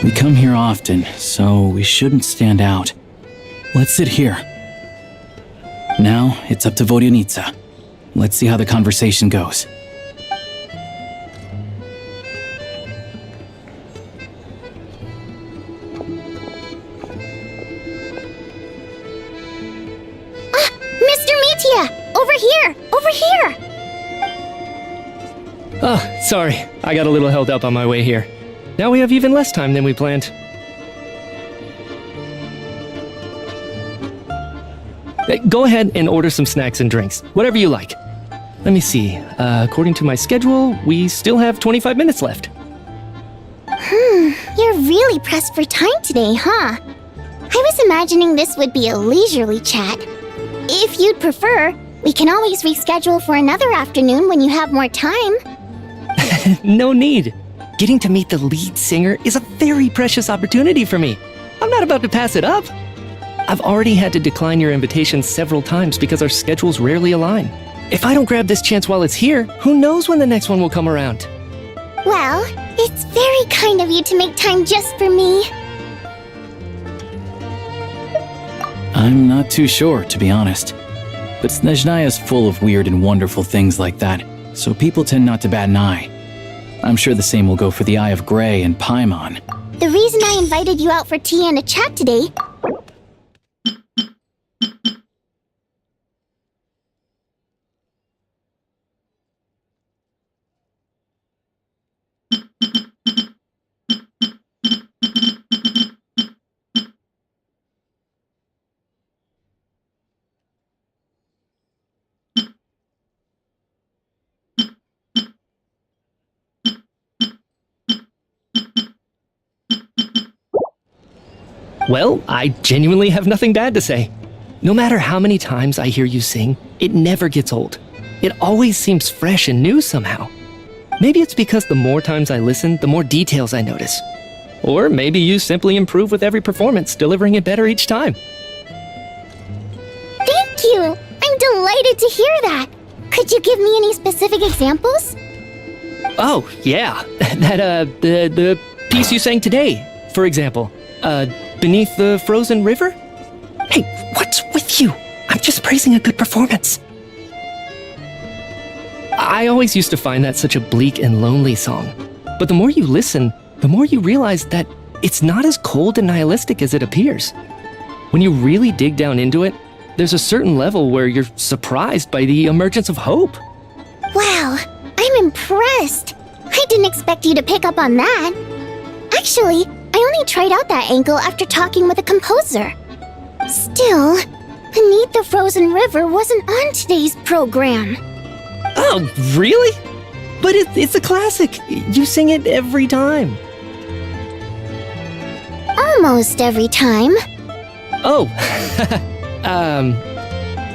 We come here often, so we shouldn't stand out. Let's sit here. Now, it's up to Vodyanica. Let's see how the conversation goes. Mr. Mitya! Over here! Over here! Oh, sorry. I got a little held up on my way here. Now we have even less time than we planned. Go ahead and order some snacks and drinks, whatever you like. Let me see. According to my schedule, we still have 25 minutes left. You're really pressed for time today, huh? I was imagining this would be a leisurely chat. If you'd prefer, we can always reschedule for another afternoon when you have more time. No need. Getting to meet the lead singer is a very precious opportunity for me. I'm not about to pass it up. I've already had to decline your invitation several times because our schedules rarely align. If I don't grab this chance while it's here, who knows when the next one will come around? Well, it's very kind of you to make time just for me. I'm not too sure, to be honest. But Shnezhnaya is full of weird and wonderful things like that, so people tend not to bat an eye. I'm sure the same will go for the Eye of Grey and Paimon. The reason I invited you out for tea and a chat today... Well, I genuinely have nothing bad to say. No matter how many times I hear you sing, it never gets old. It always seems fresh and new somehow. Maybe it's because the more times I listen, the more details I notice. Or maybe you simply improve with every performance, delivering it better each time. Thank you! I'm delighted to hear that! Could you give me any specific examples? Oh, yeah. The piece you sang today, for example. Beneath the Frozen River? Hey, what's with you? I'm just praising a good performance. I always used to find that such a bleak and lonely song. But the more you listen, the more you realize that it's not as cold and nihilistic as it appears. When you really dig down into it, there's a certain level where you're surprised by the emergence of hope. Wow, I'm impressed. I didn't expect you to pick up on that. Actually, I only tried out that angle after talking with a composer. Still, Beneath the Frozen River wasn't on today's program. Oh, really? But it's a classic. You sing it every time. Almost every time. Oh,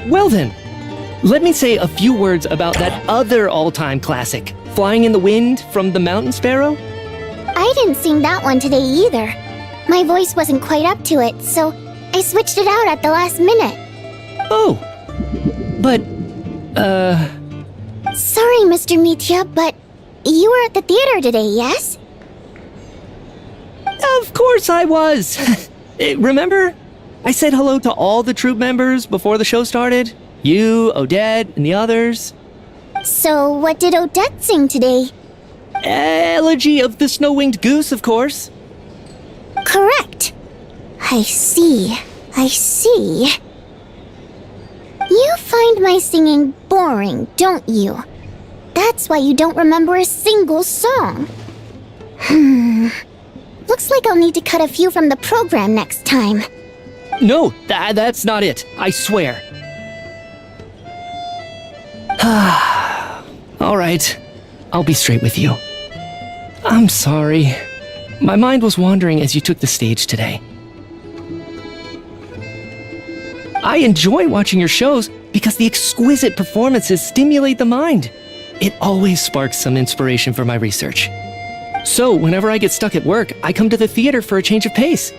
well then. Let me say a few words about that other all-time classic, Flying in the Wind from the Mountain Sparrow. I didn't sing that one today either. My voice wasn't quite up to it, so I switched it out at the last minute. Oh, but, Sorry, Mr. Mitya, but you were at the theater today, yes? Of course I was. Remember? I said hello to all the troupe members before the show started. You, Odette, and the others. So what did Odette sing today? Elegy of the Snow-Winged Goose, of course. Correct. I see. You find my singing boring, don't you? That's why you don't remember a single song. Looks like I'll need to cut a few from the program next time. No, that's not it. I swear. All right. I'll be straight with you. I'm sorry. My mind was wandering as you took the stage today. I enjoy watching your shows because the exquisite performances stimulate the mind. It always sparks some inspiration for my research. So, whenever I get stuck at work, I come to the theater for a change of pace.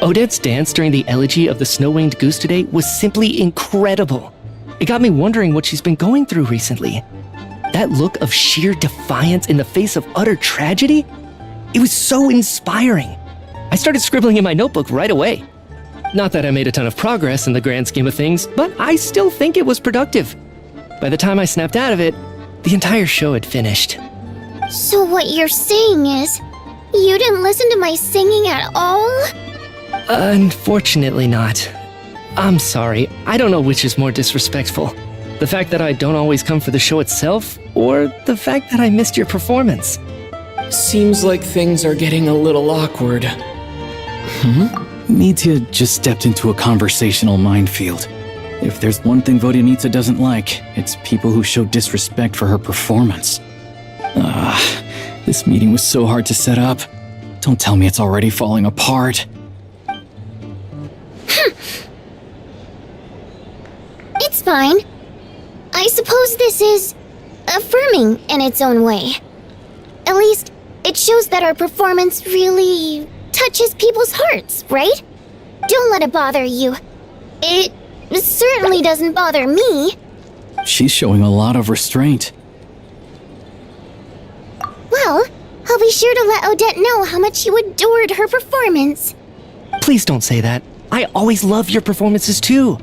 Odette's dance during the Elegy of the Snow-Winged Goose today was simply incredible. It got me wondering what she's been going through recently. That look of sheer defiance in the face of utter tragedy? It was so inspiring. I started scribbling in my notebook right away. Not that I made a ton of progress in the grand scheme of things, but I still think it was productive. By the time I snapped out of it, the entire show had finished. So what you're saying is, you didn't listen to my singing at all? Unfortunately not. I'm sorry, I don't know which is more disrespectful. The fact that I don't always come for the show itself, or the fact that I missed your performance. Seems like things are getting a little awkward. Nitya just stepped into a conversational minefield. If there's one thing Vodyanitsa doesn't like, it's people who show disrespect for her performance. This meeting was so hard to set up. Don't tell me it's already falling apart. It's fine. I suppose this is affirming in its own way. At least, it shows that our performance really touches people's hearts, right? Don't let it bother you. It certainly doesn't bother me. She's showing a lot of restraint. Well, I'll be sure to let Odette know how much you adored her performance. Please don't say that. I always love your performances too.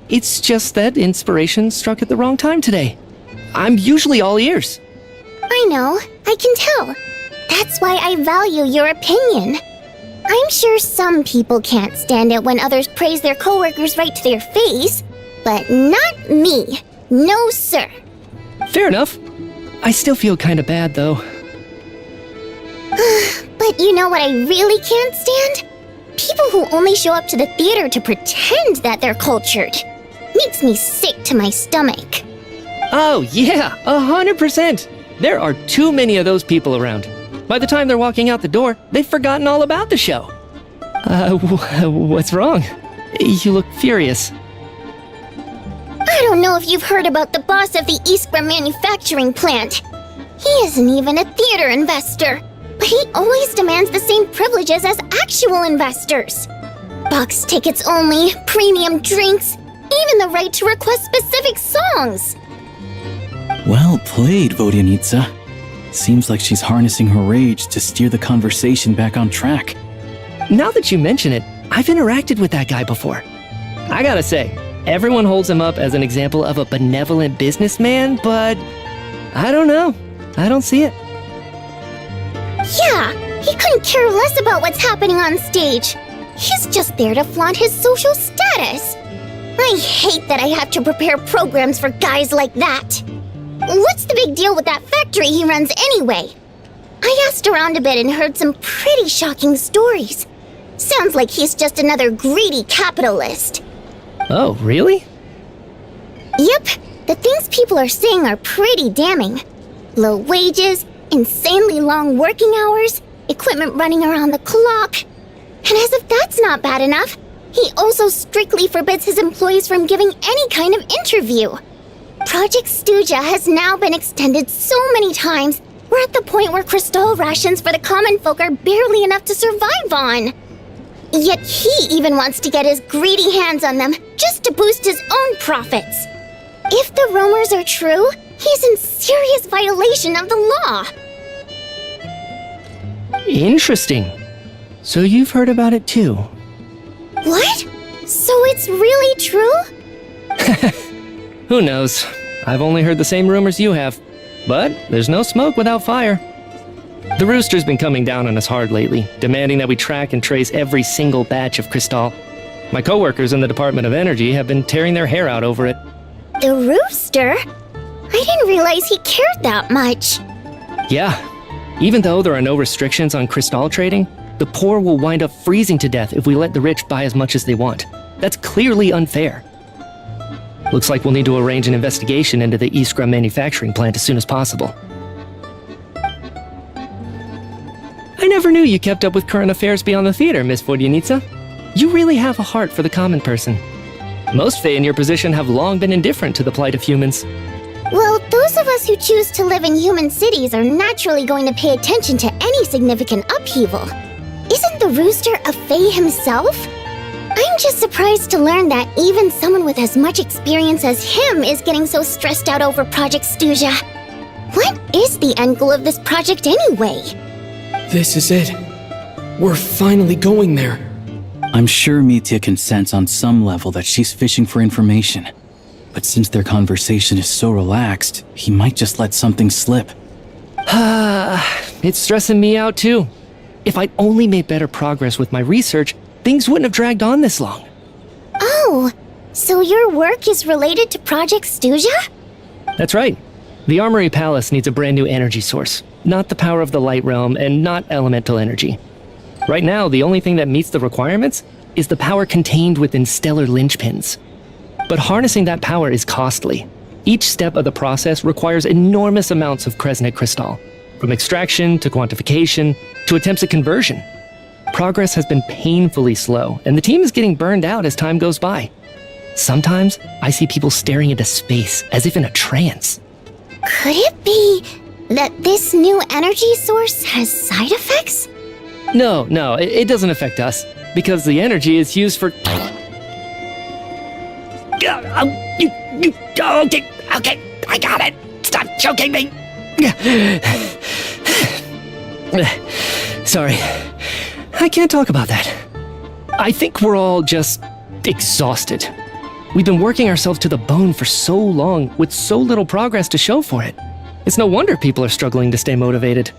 It's just that inspiration struck at the wrong time today. I'm usually all ears. I know, I can tell. That's why I value your opinion. I'm sure some people can't stand it when others praise their coworkers right to their face, but not me. No, sir. Fair enough. I still feel kinda bad though. But you know what I really can't stand? People who only show up to the theater to pretend that they're cultured. Makes me sick to my stomach. Oh yeah, 100%. There are too many of those people around. By the time they're walking out the door, they've forgotten all about the show. What's wrong? You look furious. I don't know if you've heard about the boss of the Iskra manufacturing plant. He isn't even a theater investor, but he always demands the same privileges as actual investors. Box tickets only, premium drinks, even the right to request specific songs. Well played, Vodyanitsa. Seems like she's harnessing her rage to steer the conversation back on track. Now that you mention it, I've interacted with that guy before. I gotta say, everyone holds him up as an example of a benevolent businessman, but I don't know. I don't see it. Yeah, he couldn't care less about what's happening on stage. He's just there to flaunt his social status. I hate that I have to prepare programs for guys like that. What's the big deal with that factory he runs anyway? I asked around a bit and heard some pretty shocking stories. Sounds like he's just another greedy capitalist. Oh, really? Yep, the things people are saying are pretty damning. Low wages, insanely long working hours, equipment running around the clock. And as if that's not bad enough, he also strictly forbids his employees from giving any kind of interview. Project Stuja has now been extended so many times, we're at the point where crystal rations for the common folk are barely enough to survive on. Yet he even wants to get his greedy hands on them just to boost his own profits. If the rumors are true, he's in serious violation of the law. Interesting. So you've heard about it too. What? So it's really true? Who knows? I've only heard the same rumors you have. But there's no smoke without fire. The rooster's been coming down on us hard lately, demanding that we track and trace every single batch of crystal. My coworkers in the Department of Energy have been tearing their hair out over it. The rooster? I didn't realize he cared that much. Yeah. Even though there are no restrictions on crystal trading, the poor will wind up freezing to death if we let the rich buy as much as they want. That's clearly unfair. Looks like we'll need to arrange an investigation into the Iskra manufacturing plant as soon as possible. I never knew you kept up with current affairs beyond the theater, Miss Vodyanitsa. You really have a heart for the common person. Most Fae in your position have long been indifferent to the plight of humans. Well, those of us who choose to live in human cities are naturally going to pay attention to any significant upheaval. Isn't the rooster a Fae himself? I'm just surprised to learn that even someone with as much experience as him is getting so stressed out over Project Stuja. What is the end goal of this project anyway? This is it. We're finally going there. I'm sure Mitya can sense on some level that she's fishing for information. But since their conversation is so relaxed, he might just let something slip. It's stressing me out too. If I'd only made better progress with my research, things wouldn't have dragged on this long. Oh, so your work is related to Project Stuja? That's right. The Armory Palace needs a brand new energy source. Not the power of the Light Realm and not elemental energy. Right now, the only thing that meets the requirements is the power contained within stellar linchpins. But harnessing that power is costly. Each step of the process requires enormous amounts of Kresnik crystal, from extraction to quantification to attempts at conversion. Progress has been painfully slow, and the team is getting burned out as time goes by. Sometimes, I see people staring into space as if in a trance. Could it be that this new energy source has side effects? No, it doesn't affect us, because the energy is used for... Okay, I got it. Stop choking me. Sorry, I can't talk about that. I think we're all just exhausted. We've been working ourselves to the bone for so long with so little progress to show for it. It's no wonder people are struggling to stay motivated.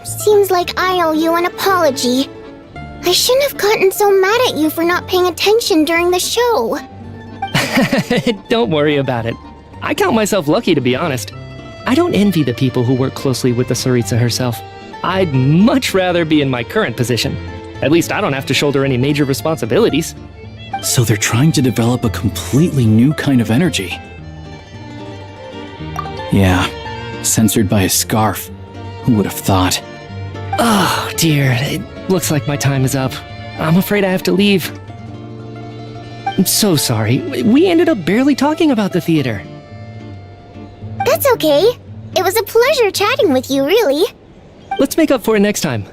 Seems like I owe you an apology. I shouldn't have gotten so mad at you for not paying attention during the show. Don't worry about it. I count myself lucky, to be honest. I don't envy the people who work closely with the Tsaritsa herself. I'd much rather be in my current position. At least I don't have to shoulder any major responsibilities. So they're trying to develop a completely new kind of energy. Yeah, censored by a scarf. Who would have thought? Oh, dear. It looks like my time is up. I'm afraid I have to leave. I'm so sorry. We ended up barely talking about the theater. That's okay. It was a pleasure chatting with you, really. Let's make up for it next time.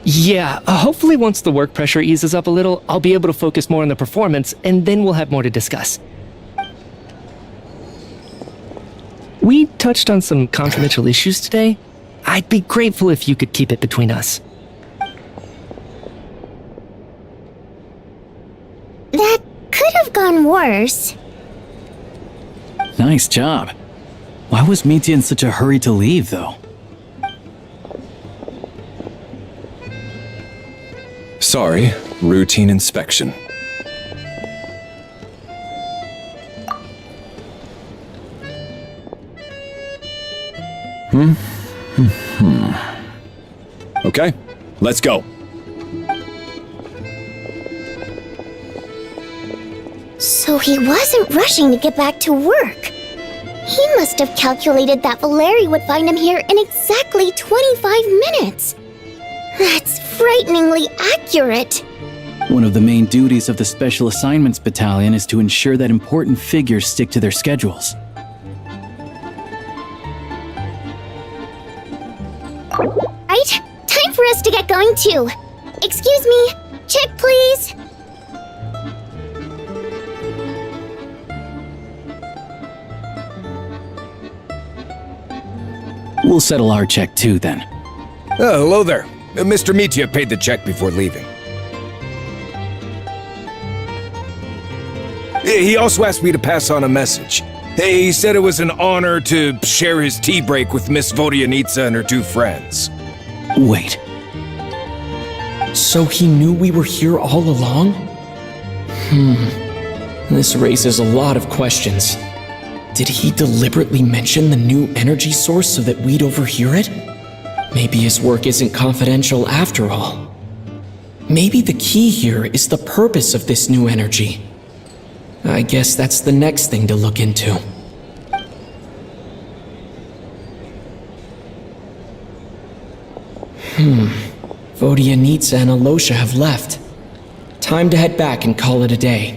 Yeah, hopefully once the work pressure eases up a little, I'll be able to focus more on the performance, and then we'll have more to discuss. We touched on some confidential issues today. I'd be grateful if you could keep it between us. That could have gone worse. Nice job. Why was Mitya in such a hurry to leave, though? Sorry, routine inspection. Okay, let's go. So he wasn't rushing to get back to work. He must have calculated that Valeri would find him here in exactly 25 minutes. That's frighteningly accurate. One of the main duties of the Special Assignments Battalion is to ensure that important figures stick to their schedules. Right? Time for us to get going too. Excuse me. Check, please. We'll settle our check too, then. Oh, hello there. Mr. Mitya paid the check before leaving. He also asked me to pass on a message. He said it was an honor to share his tea break with Miss Vodyanitsa and her two friends. Wait. So he knew we were here all along? This raises a lot of questions. Did he deliberately mention the new energy source so that we'd overhear it? Maybe his work isn't confidential after all. Maybe the key here is the purpose of this new energy. I guess that's the next thing to look into. Vodyanitsa and Alosha have left. Time to head back and call it a day.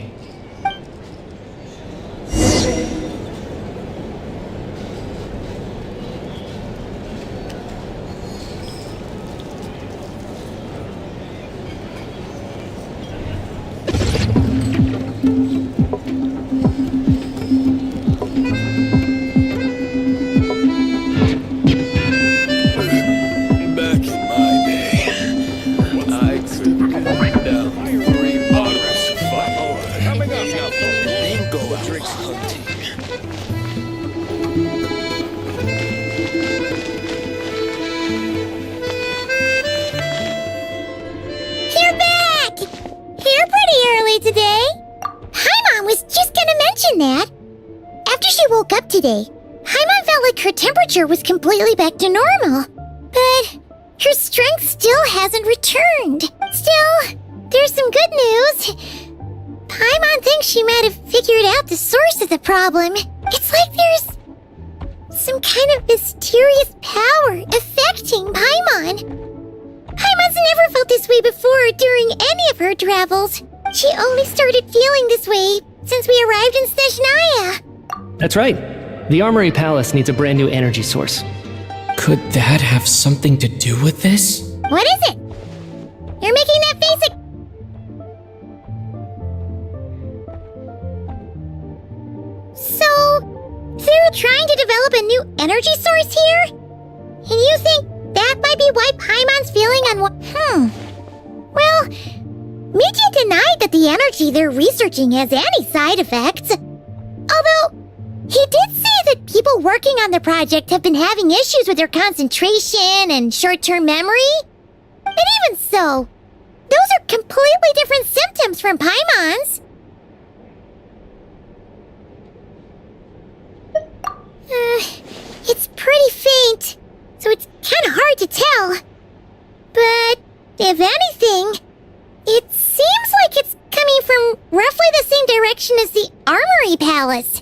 You're back! Here pretty early today. Paimon was just gonna mention that. After she woke up today, Paimon felt like her temperature was completely back to normal. But her strength still hasn't returned. Still, there's some good news. Paimon thinks she might have figured out the source of the problem. It's like there's some kind of mysterious power affecting Paimon. Paimon's never felt this way before during any of her travels. She only started feeling this way since we arrived in Shnezhnaya. That's right. The Armory Palace needs a brand new energy source. Could that have something to do with this? What is it? You're making that face So, they're trying to develop a new energy source here? And you think that might be why Paimon's feeling Well, Michi denied that the energy they're researching has any side effects. Although, he did say that people working on the project have been having issues with their concentration and short-term memory. And even so, those are completely different symptoms from Paimon's. It's pretty faint, so it's kind of hard to tell. But if anything, it seems like it's coming from roughly the same direction as the Armory Palace.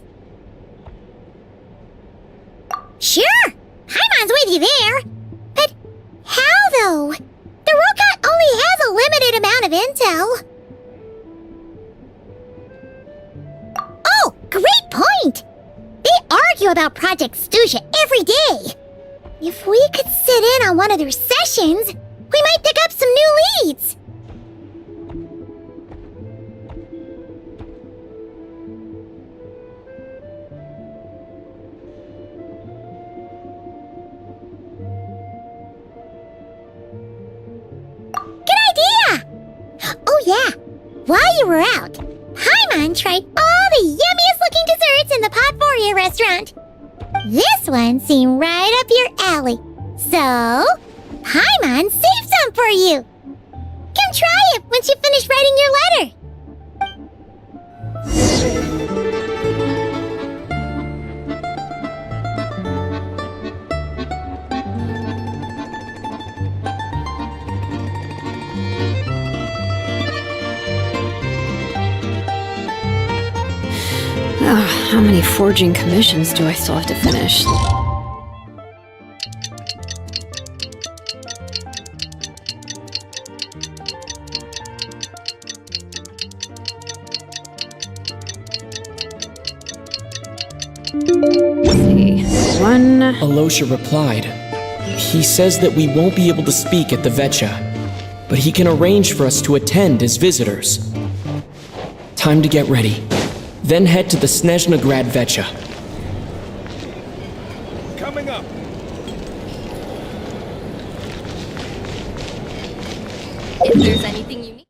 Sure, Paimon's with you there. But how, though? The robot only has a limited amount of intel. Oh, great point! They argue about Project Stuja every day. If we could sit in on one of their sessions, we might pick up some new leads. Good idea! Oh yeah, while you were out, Paimon tried all the yummiest looking desserts in the Potpourri restaurant. This one seemed right up your alley. So, Paimon saved some for you. Come try it once you finish writing your letter. How many forging commissions do I still have to finish? Let's see. One. Alosha replied. He says that we won't be able to speak at the Vecha, but he can arrange for us to attend as visitors. Time to get ready. Then head to the Shnezhnaya Vecha. Coming up. If there's anything you need.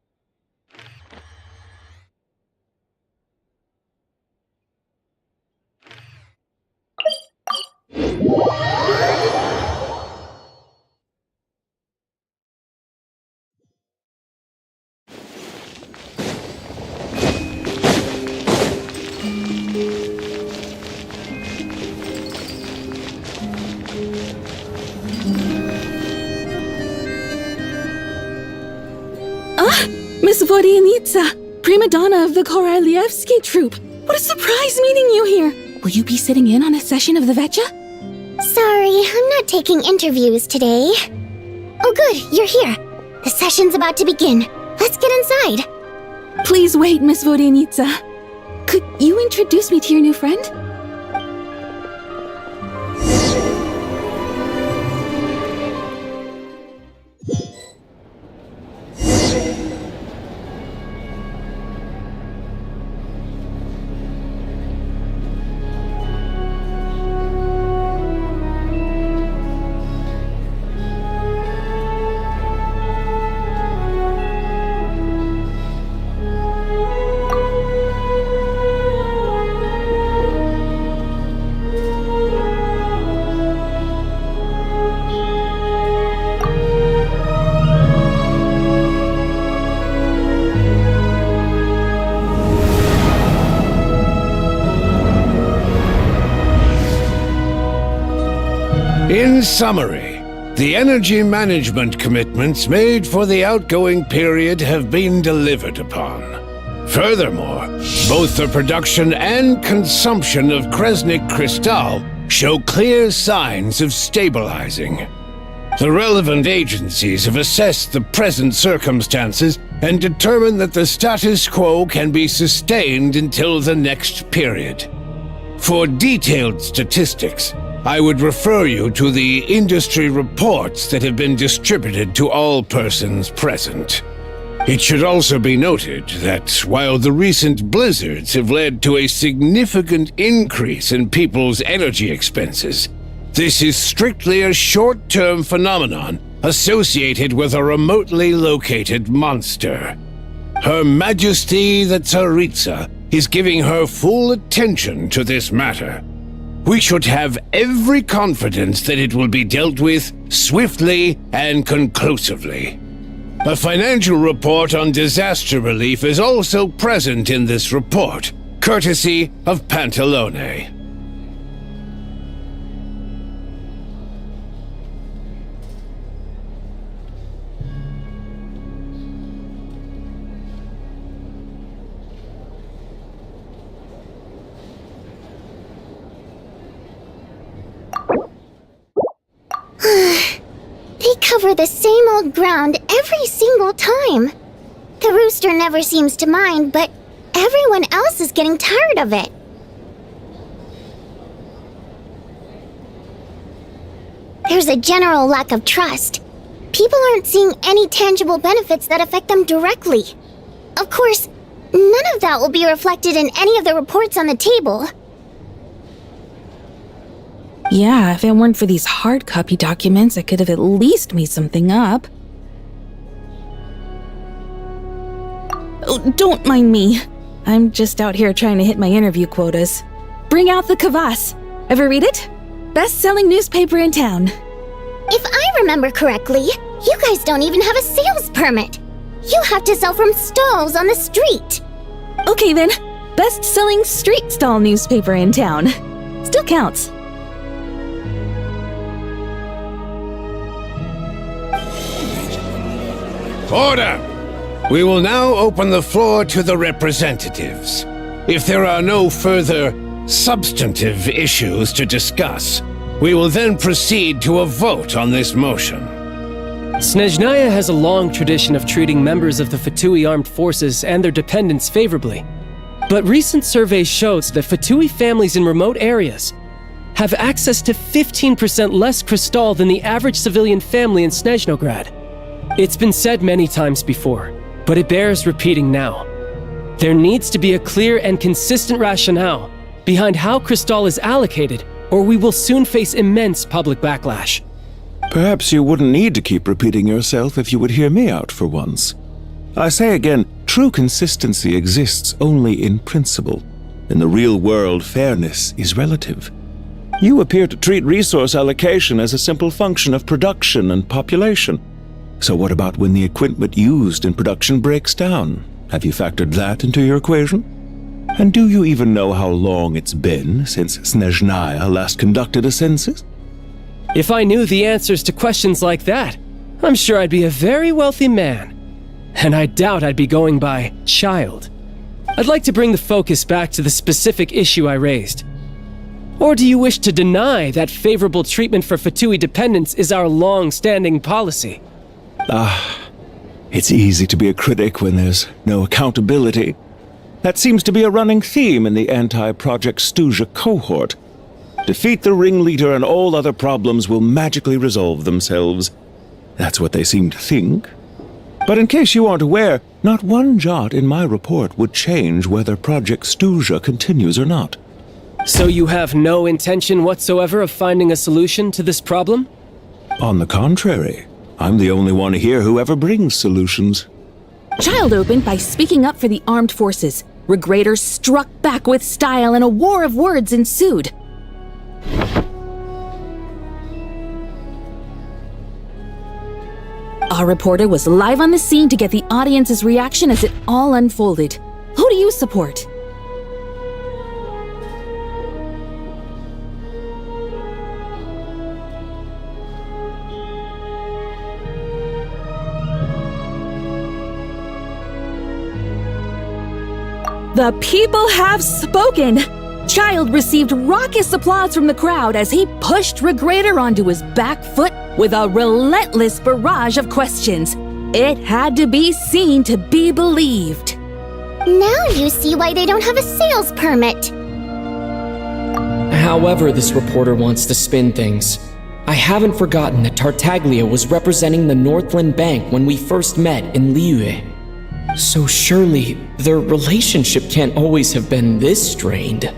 Miss Vodyanitsa, prima donna of the Korolievsky troupe. What a surprise meeting you here. Will you be sitting in on a session of the Vecha? Sorry, I'm not taking interviews today. Oh good, you're here. The session's about to begin. Let's get inside. Please wait, Miss Vodyanitsa. Could you introduce me to your new friend? In summary, the energy management commitments made for the outgoing period have been delivered upon. Furthermore, both the production and consumption of Kresnik Crystal show clear signs of stabilizing. The relevant agencies have assessed the present circumstances and determined that the status quo can be sustained until the next period. For detailed statistics, I would refer you to the industry reports that have been distributed to all persons present. It should also be noted that while the recent blizzards have led to a significant increase in people's energy expenses, this is strictly a short-term phenomenon associated with a remotely located monster. Her Majesty the Tsaritsa is giving her full attention to this matter. We should have every confidence that it will be dealt with swiftly and conclusively. A financial report on disaster relief is also present in this report, courtesy of Pantalone. They cover the same old ground every single time. The rooster never seems to mind, but everyone else is getting tired of it. There's a general lack of trust. People aren't seeing any tangible benefits that affect them directly. Of course, none of that will be reflected in any of the reports on the table. Yeah, if it weren't for these hard copy documents, I could have at least made something up. Oh, don't mind me. I'm just out here trying to hit my interview quotas. Bring out the kvass. Ever read it? Best-selling newspaper in town. If I remember correctly, you guys don't even have a sales permit. You have to sell from stalls on the street. Okay then, best-selling street stall newspaper in town. Still counts. Order! We will now open the floor to the representatives. If there are no further substantive issues to discuss, we will then proceed to a vote on this motion. Shnezhnaya has a long tradition of treating members of the Fatui armed forces and their dependents favorably. But recent surveys shows that Fatui families in remote areas have access to 15% less crystal than the average civilian family in Shnezhnograd. It's been said many times before, but it bears repeating now. There needs to be a clear and consistent rationale behind how crystal is allocated, or we will soon face immense public backlash. Perhaps you wouldn't need to keep repeating yourself if you would hear me out for once. I say again, true consistency exists only in principle. In the real world, fairness is relative. You appear to treat resource allocation as a simple function of production and population. So what about when the equipment used in production breaks down? Have you factored that into your equation? And do you even know how long it's been since Shnezhnaya last conducted a census? If I knew the answers to questions like that, I'm sure I'd be a very wealthy man. And I doubt I'd be going by child. I'd like to bring the focus back to the specific issue I raised. Or do you wish to deny that favorable treatment for Fatui dependents is our long-standing policy? It's easy to be a critic when there's no accountability. That seems to be a running theme in the anti-Project Stuja cohort. Defeat the ringleader and all other problems will magically resolve themselves. That's what they seem to think. But in case you aren't aware, not one jot in my report would change whether Project Stuja continues or not. So you have no intention whatsoever of finding a solution to this problem? On the contrary, I'm the only one here who ever brings solutions. Child opened by speaking up for the armed forces. Regraders struck back with style and a war of words ensued. Our reporter was live on the scene to get the audience's reaction as it all unfolded. Who do you support? The people have spoken! Child received raucous applause from the crowd as he pushed Regrator onto his back foot with a relentless barrage of questions. It had to be seen to be believed. Now you see why they don't have a sales permit. However this reporter wants to spin things, I haven't forgotten that Tartaglia was representing the Northland Bank when we first met in Liyue. So surely their relationship can't always have been this strained.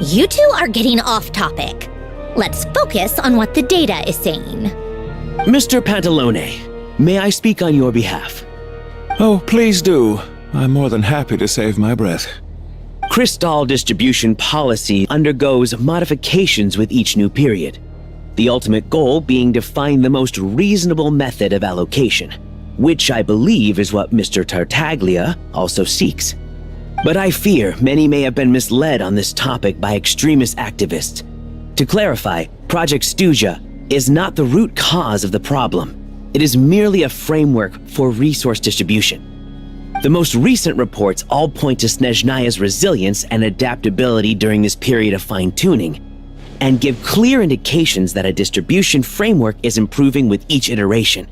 You two are getting off topic. Let's focus on what the data is saying. Mr. Pantalone, may I speak on your behalf? Oh, please do. I'm more than happy to save my breath. Crystal distribution policy undergoes modifications with each new period. The ultimate goal being to find the most reasonable method of allocation, which I believe is what Mr. Tartaglia also seeks. But I fear many may have been misled on this topic by extremist activists. To clarify, Project Stuja is not the root cause of the problem. It is merely a framework for resource distribution. The most recent reports all point to Shnezhnaya's resilience and adaptability during this period of fine-tuning, and give clear indications that a distribution framework is improving with each iteration.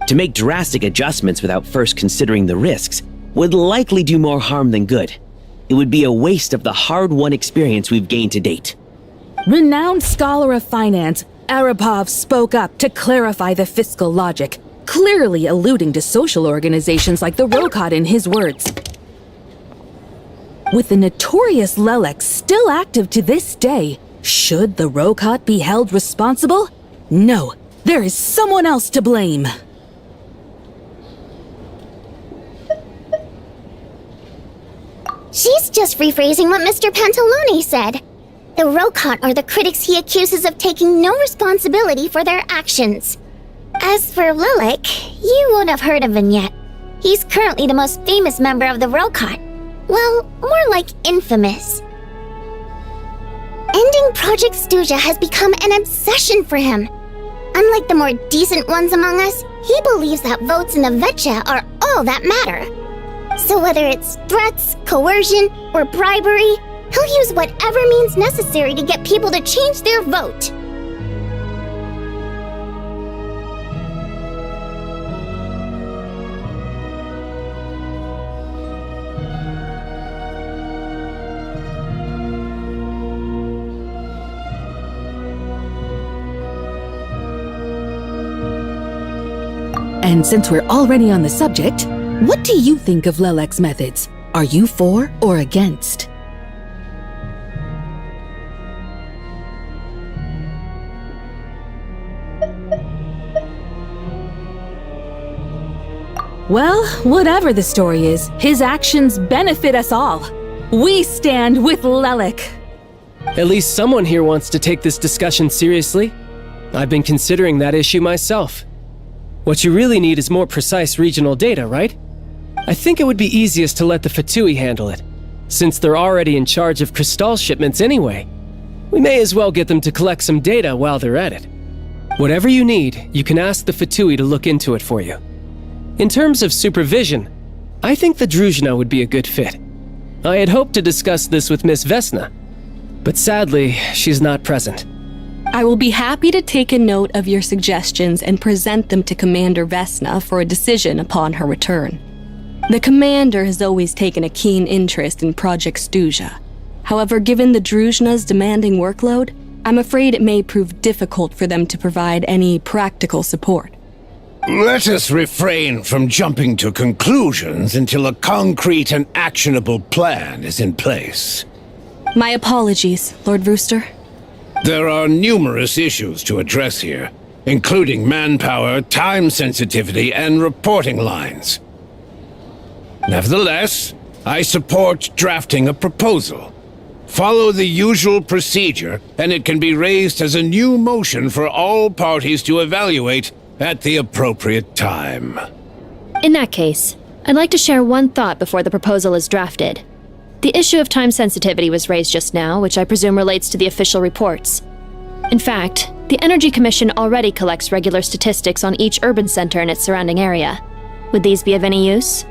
To make drastic adjustments without first considering the risks would likely do more harm than good. It would be a waste of the hard-won experience we've gained to date. Renowned scholar of finance, Arapov spoke up to clarify the fiscal logic, clearly alluding to social organizations like the Rokot in his words. With the notorious Lelek still active to this day, should the Rokot be held responsible? No, there is someone else to blame. She's just rephrasing what Mr. Pantalone said. The Rokot are the critics he accuses of taking no responsibility for their actions. As for Lilik, you won't have heard of him yet. He's currently the most famous member of the Rokot. Well, more like infamous. Ending Project Stuja has become an obsession for him. Unlike the more decent ones among us, he believes that votes in the Vetcha are all that matter. So whether it's threats, coercion, or bribery, he'll use whatever means necessary to get people to change their vote. And since we're already on the subject, what do you think of Lelek's methods? Are you for or against? Well, whatever the story is, his actions benefit us all. We stand with Lelek. At least someone here wants to take this discussion seriously. I've been considering that issue myself. What you really need is more precise regional data, right? I think it would be easiest to let the Fatui handle it, since they're already in charge of Crystal shipments anyway. We may as well get them to collect some data while they're at it. Whatever you need, you can ask the Fatui to look into it for you. In terms of supervision, I think the Druzhna would be a good fit. I had hoped to discuss this with Miss Vesna, but sadly, she's not present. I will be happy to take a note of your suggestions and present them to Commander Vesna for a decision upon her return. The Commander has always taken a keen interest in Project Stuja. However, given the Druzhna's demanding workload, I'm afraid it may prove difficult for them to provide any practical support. Let us refrain from jumping to conclusions until a concrete and actionable plan is in place. My apologies, Lord Rooster. There are numerous issues to address here, including manpower, time sensitivity, and reporting lines. Nevertheless, I support drafting a proposal. Follow the usual procedure, and it can be raised as a new motion for all parties to evaluate at the appropriate time. In that case, I'd like to share one thought before the proposal is drafted. The issue of time sensitivity was raised just now, which I presume relates to the official reports. In fact, the Energy Commission already collects regular statistics on each urban center and its surrounding area. Would these be of any use?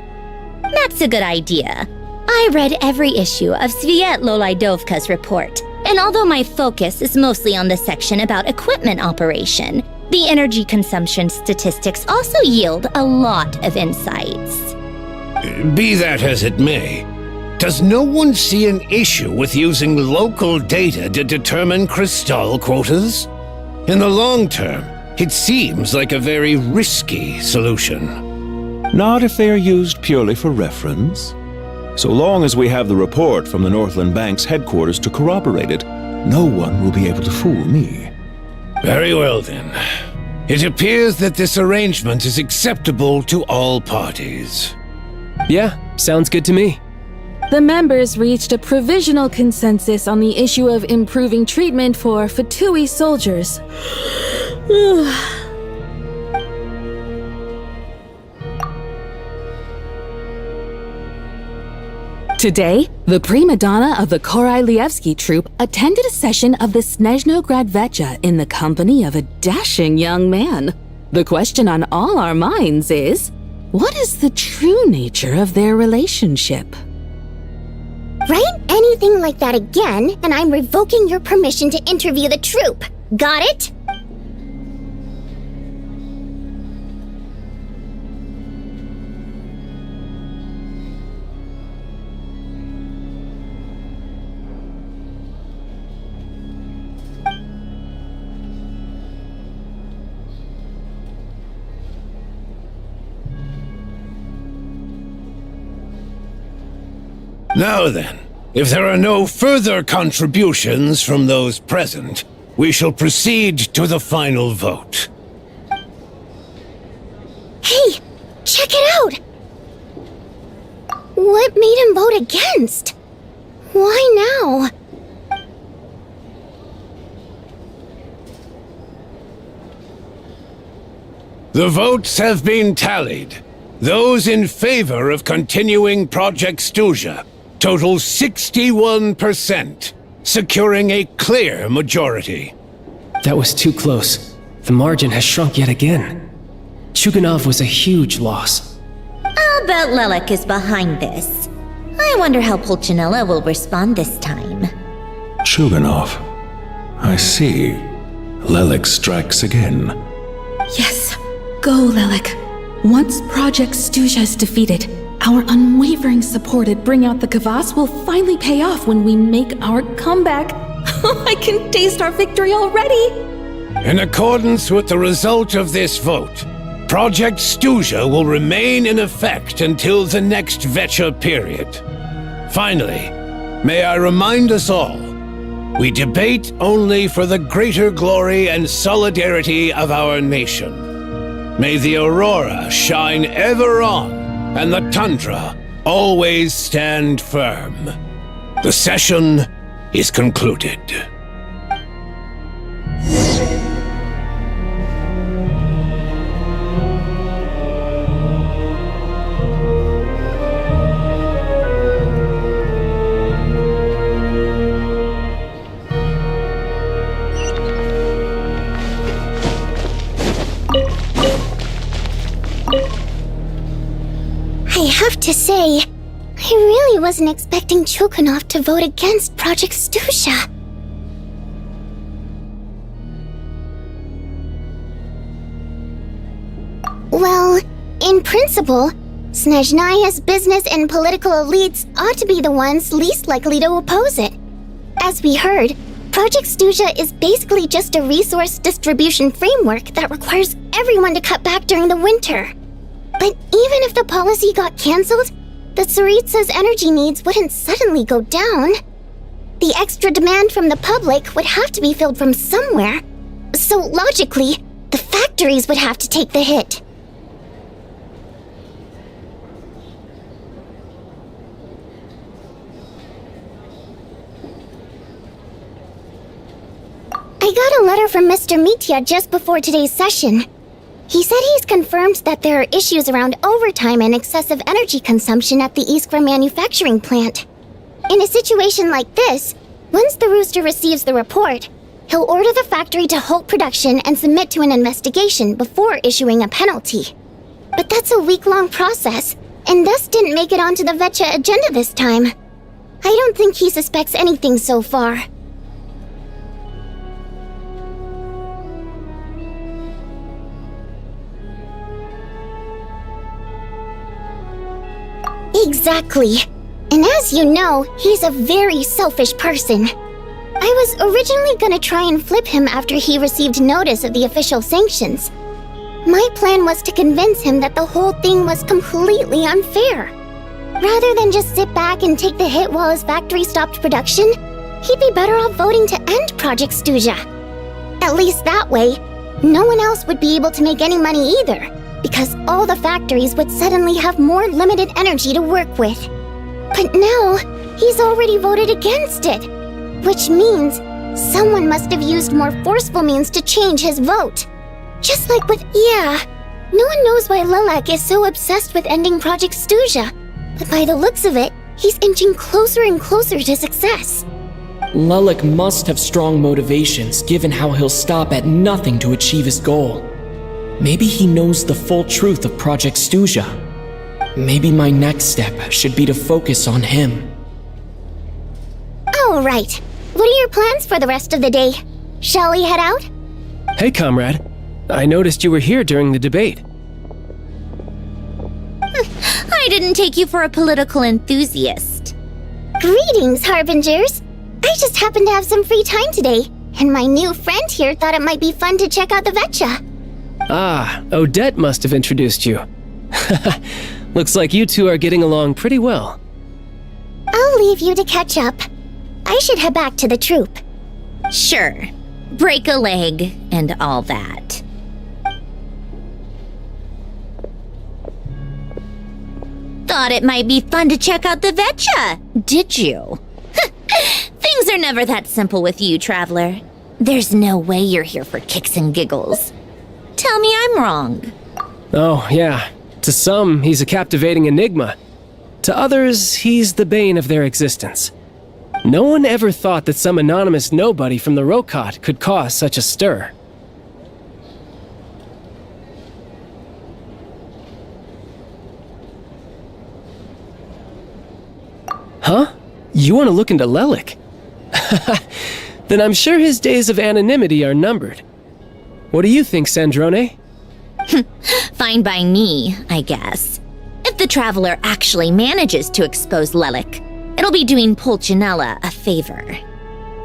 That's a good idea. I read every issue of Sviet-Lolaidovka's report, and although my focus is mostly on the section about equipment operation, the energy consumption statistics also yield a lot of insights. Be that as it may, does no one see an issue with using local data to determine crystal quotas? In the long term, it seems like a very risky solution. Not if they are used purely for reference. So long as we have the report from the Northland Bank's headquarters to corroborate it, no one will be able to fool me. Very well then. It appears that this arrangement is acceptable to all parties. Yeah, sounds good to me. The members reached a provisional consensus on the issue of improving treatment for Fatui soldiers. Today, the prima donna of the Korailievsky troupe attended a session of the Shnezhnograd in the company of a dashing young man. The question on all our minds is, what is the true nature of their relationship? Write anything like that again, and I'm revoking your permission to interview the troupe. Got it? Now then, if there are no further contributions from those present, we shall proceed to the final vote. Hey, check it out! What made him vote against? Why now? The votes have been tallied. Those in favor of continuing Project Stuja total 61%, securing a clear majority. That was too close. The margin has shrunk yet again. Chuganov was a huge loss. I'll bet Lelek is behind this. I wonder how Pulcinella will respond this time. Chuganov. I see. Lelek strikes again. Yes, go, Lelek. Once Project Stuja is defeated, our unwavering support at Bring Out the Kvass will finally pay off when we make our comeback. I can taste our victory already! In accordance with the result of this vote, Project Stuja will remain in effect until the next Vecha period. Finally, may I remind us all, we debate only for the greater glory and solidarity of our nation. May the aurora shine ever on, and the tundra always stand firm. The session is concluded. I have to say, I really wasn't expecting Chuganov to vote against Project Stuja. Well, in principle, Snezhnaya's business and political elites ought to be the ones least likely to oppose it. As we heard, Project Stuja is basically just a resource distribution framework that requires everyone to cut back during the winter. But even if the policy got cancelled, the Tsaritsa's energy needs wouldn't suddenly go down. The extra demand from the public would have to be filled from somewhere. So logically, the factories would have to take the hit. I got a letter from Mr. Mitya just before today's session. He said he's confirmed that there are issues around overtime and excessive energy consumption at the Iskra manufacturing plant. In a situation like this, once the Rooster receives the report, he'll order the factory to halt production and submit to an investigation before issuing a penalty. But that's a week-long process, and thus didn't make it onto the Vetcha agenda this time. I don't think he suspects anything so far. Exactly. And as you know, he's a very selfish person. I was originally gonna try and flip him after he received notice of the official sanctions. My plan was to convince him that the whole thing was completely unfair. Rather than just sit back and take the hit while his factory stopped production, he'd be better off voting to end Project Stuja. At least that way, no one else would be able to make any money either, because all the factories would suddenly have more limited energy to work with. But now, he's already voted against it, which means someone must have used more forceful means to change his vote. Just like with no one knows why Lilac is so obsessed with ending Project Stuja, but by the looks of it, he's inching closer and closer to success. Lilac must have strong motivations given how he'll stop at nothing to achieve his goal. Maybe he knows the full truth of Project Stuja. Maybe my next step should be to focus on him. All right. What are your plans for the rest of the day? Shall we head out? Hey, comrade. I noticed you were here during the debate. I didn't take you for a political enthusiast. Greetings, Harbingers. I just happened to have some free time today, and my new friend here thought it might be fun to check out the Vetcha. Ah, Odette must have introduced you. Looks like you two are getting along pretty well. I'll leave you to catch up. I should head back to the troop. Sure. Break a leg and all that. Thought it might be fun to check out the Vetcha, did you? Things are never that simple with you, Traveler. There's no way you're here for kicks and giggles. Tell me I'm wrong. Oh, yeah. To some, he's a captivating enigma. To others, he's the bane of their existence. No one ever thought that some anonymous nobody from the Rokot could cause such a stir. Huh? You want to look into Lelik? Then I'm sure his days of anonymity are numbered. What do you think, Sandrone? Fine by me, I guess. If the Traveler actually manages to expose Lelik, it'll be doing Pulcinella a favor.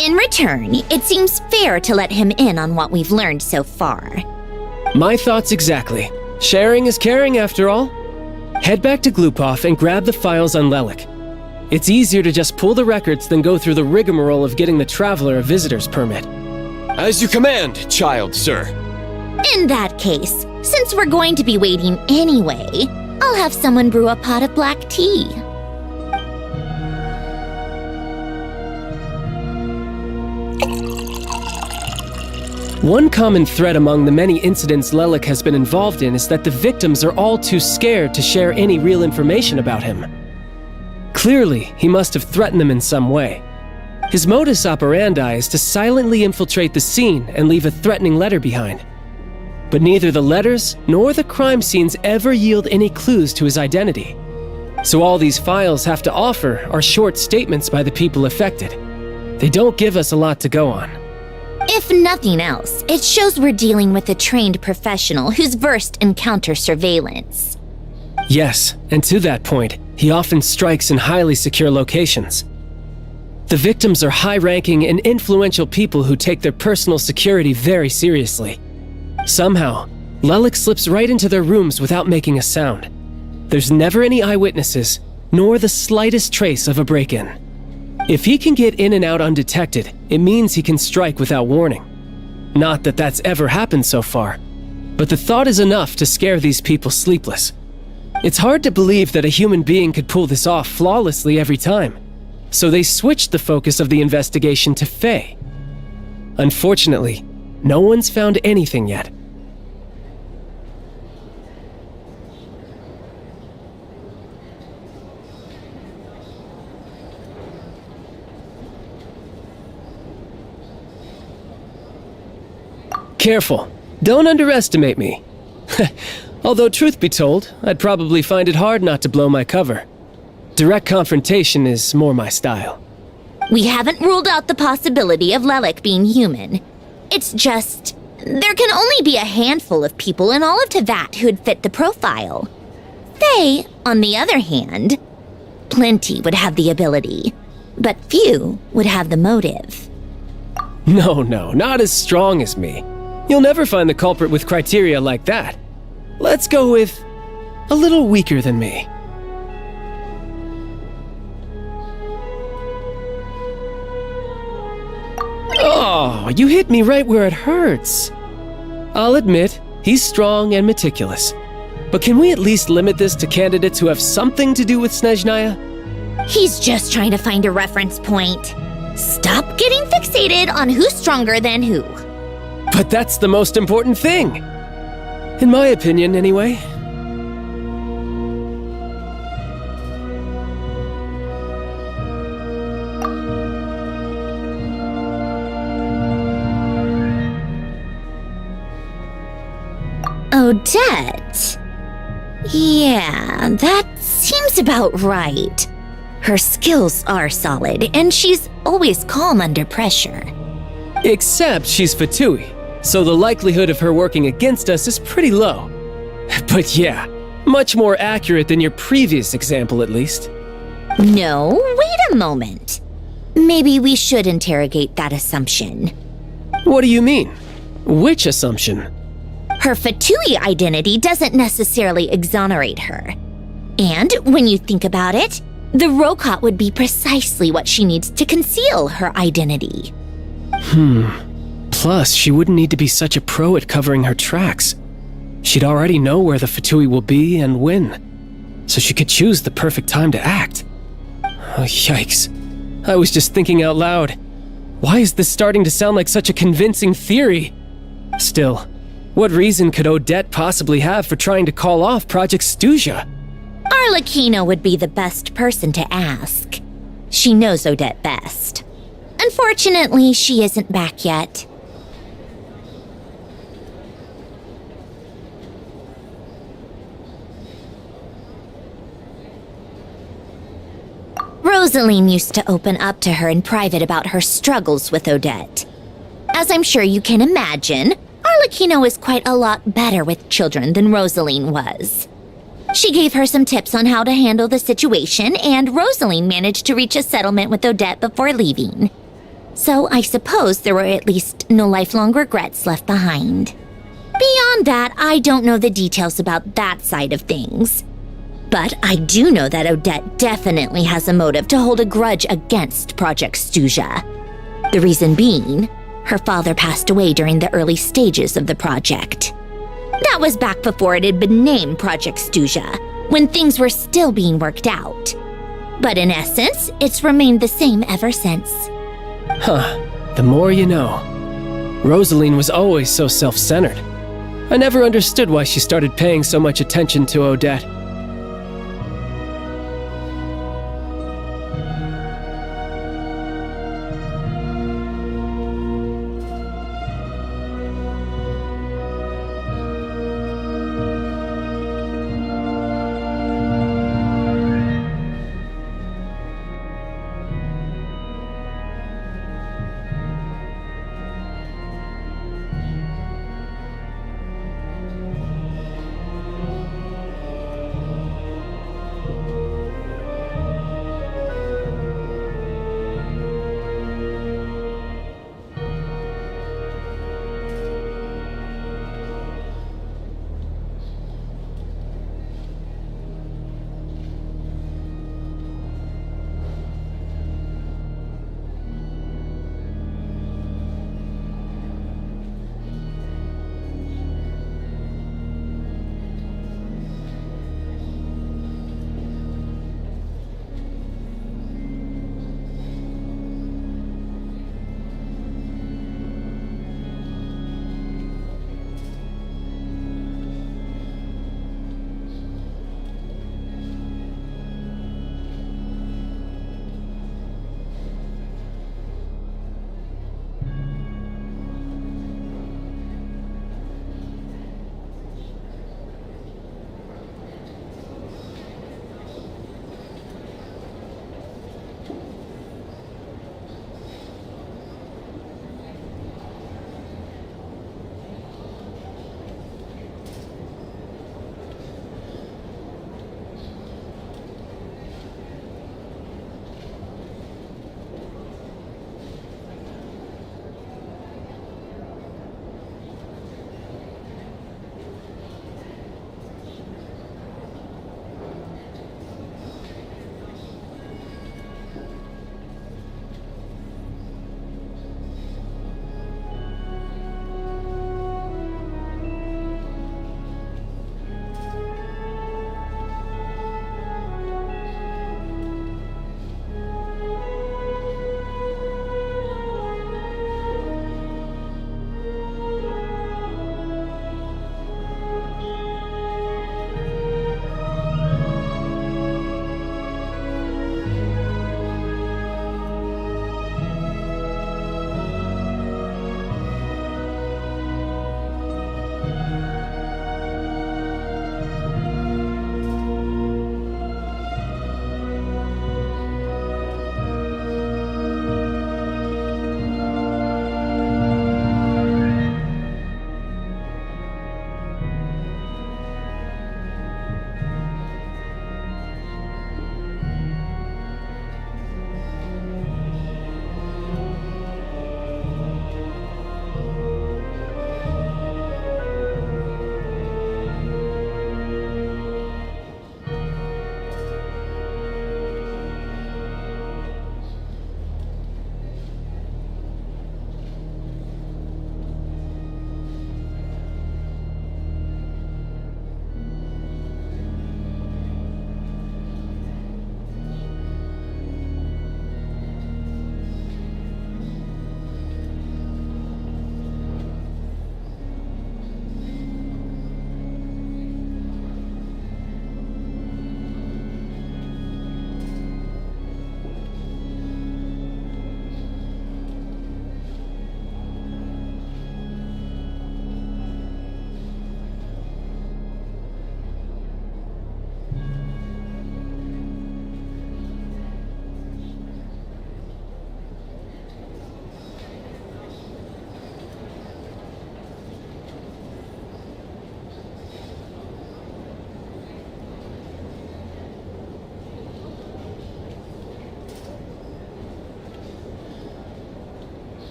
In return, it seems fair to let him in on what we've learned so far. My thoughts exactly. Sharing is caring, after all. Head back to Glupov and grab the files on Lelik. It's easier to just pull the records than go through the rigmarole of getting the Traveler a visitor's permit. As you command, child, sir. In that case, since we're going to be waiting anyway, I'll have someone brew a pot of black tea. One common thread among the many incidents Lelik has been involved in is that the victims are all too scared to share any real information about him. Clearly, he must have threatened them in some way. His modus operandi is to silently infiltrate the scene and leave a threatening letter behind. But neither the letters nor the crime scenes ever yield any clues to his identity. So all these files have to offer are short statements by the people affected. They don't give us a lot to go on. If nothing else, it shows we're dealing with a trained professional who's versed in counter-surveillance. Yes, and to that point, he often strikes in highly secure locations. The victims are high-ranking and influential people who take their personal security very seriously. Somehow, Lelik slips right into their rooms without making a sound. There's never any eyewitnesses, nor the slightest trace of a break-in. If he can get in and out undetected, it means he can strike without warning. Not that that's ever happened so far, but the thought is enough to scare these people sleepless. It's hard to believe that a human being could pull this off flawlessly every time, so they switched the focus of the investigation to Faye. Unfortunately, no one's found anything yet. Careful, don't underestimate me. Although, truth be told, I'd probably find it hard not to blow my cover. Direct confrontation is more my style. We haven't ruled out the possibility of Lelik being human. It's just, there can only be a handful of people in all of Teyvat who'd fit the profile. Faye, on the other hand, plenty would have the ability, but few would have the motive. No, not as strong as me. You'll never find the culprit with criteria like that. Let's go with a little weaker than me. Oh, you hit me right where it hurts. I'll admit, he's strong and meticulous. But can we at least limit this to candidates who have something to do with Shnezhnaya? He's just trying to find a reference point. Stop getting fixated on who's stronger than who. But that's the most important thing. In my opinion, anyway. Odette? Yeah, that seems about right. Her skills are solid, and she's always calm under pressure. Except she's Fatui, so the likelihood of her working against us is pretty low. But yeah, much more accurate than your previous example at least. No, wait a moment. Maybe we should interrogate that assumption. What do you mean? Which assumption? Her Fatui identity doesn't necessarily exonerate her. And when you think about it, the Rokot would be precisely what she needs to conceal her identity. Plus, she wouldn't need to be such a pro at covering her tracks. She'd already know where the Fatui will be and when, so she could choose the perfect time to act. Oh, yikes. I was just thinking out loud. Why is this starting to sound like such a convincing theory? Still, what reason could Odette possibly have for trying to call off Project Stuzha? Arlecchino would be the best person to ask. She knows Odette best. Unfortunately, she isn't back yet. Rosaline used to open up to her in private about her struggles with Odette. As I'm sure you can imagine, Arlecchino is quite a lot better with children than Rosaline was. She gave her some tips on how to handle the situation, and Rosaline managed to reach a settlement with Odette before leaving. So I suppose there were at least no lifelong regrets left behind. Beyond that, I don't know the details about that side of things. But I do know that Odette definitely has a motive to hold a grudge against Project Stuzha. The reason being, her father passed away during the early stages of the project. That was back before it had been named Project Stuzha, when things were still being worked out. But in essence, it's remained the same ever since. The more you know. Rosaline was always so self-centered. I never understood why she started paying so much attention to Odette.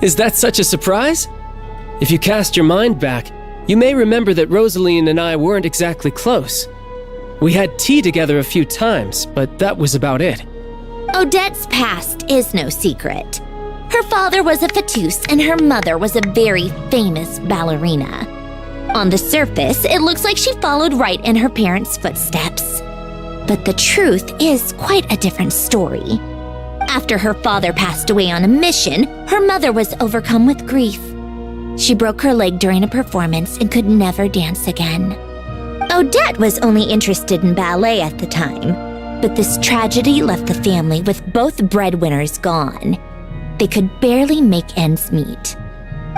Is that such a surprise? If you cast your mind back, you may remember that Rosaline and I weren't exactly close. We had tea together a few times, but that was about it. Odette's past is no secret. Her father was a fatus and her mother was a very famous ballerina. On the surface, it looks like she followed right in her parents' footsteps. But the truth is quite a different story. After her father passed away on a mission, her mother was overcome with grief. She broke her leg during a performance and could never dance again. Odette was only interested in ballet at the time, but this tragedy left the family with both breadwinners gone. They could barely make ends meet.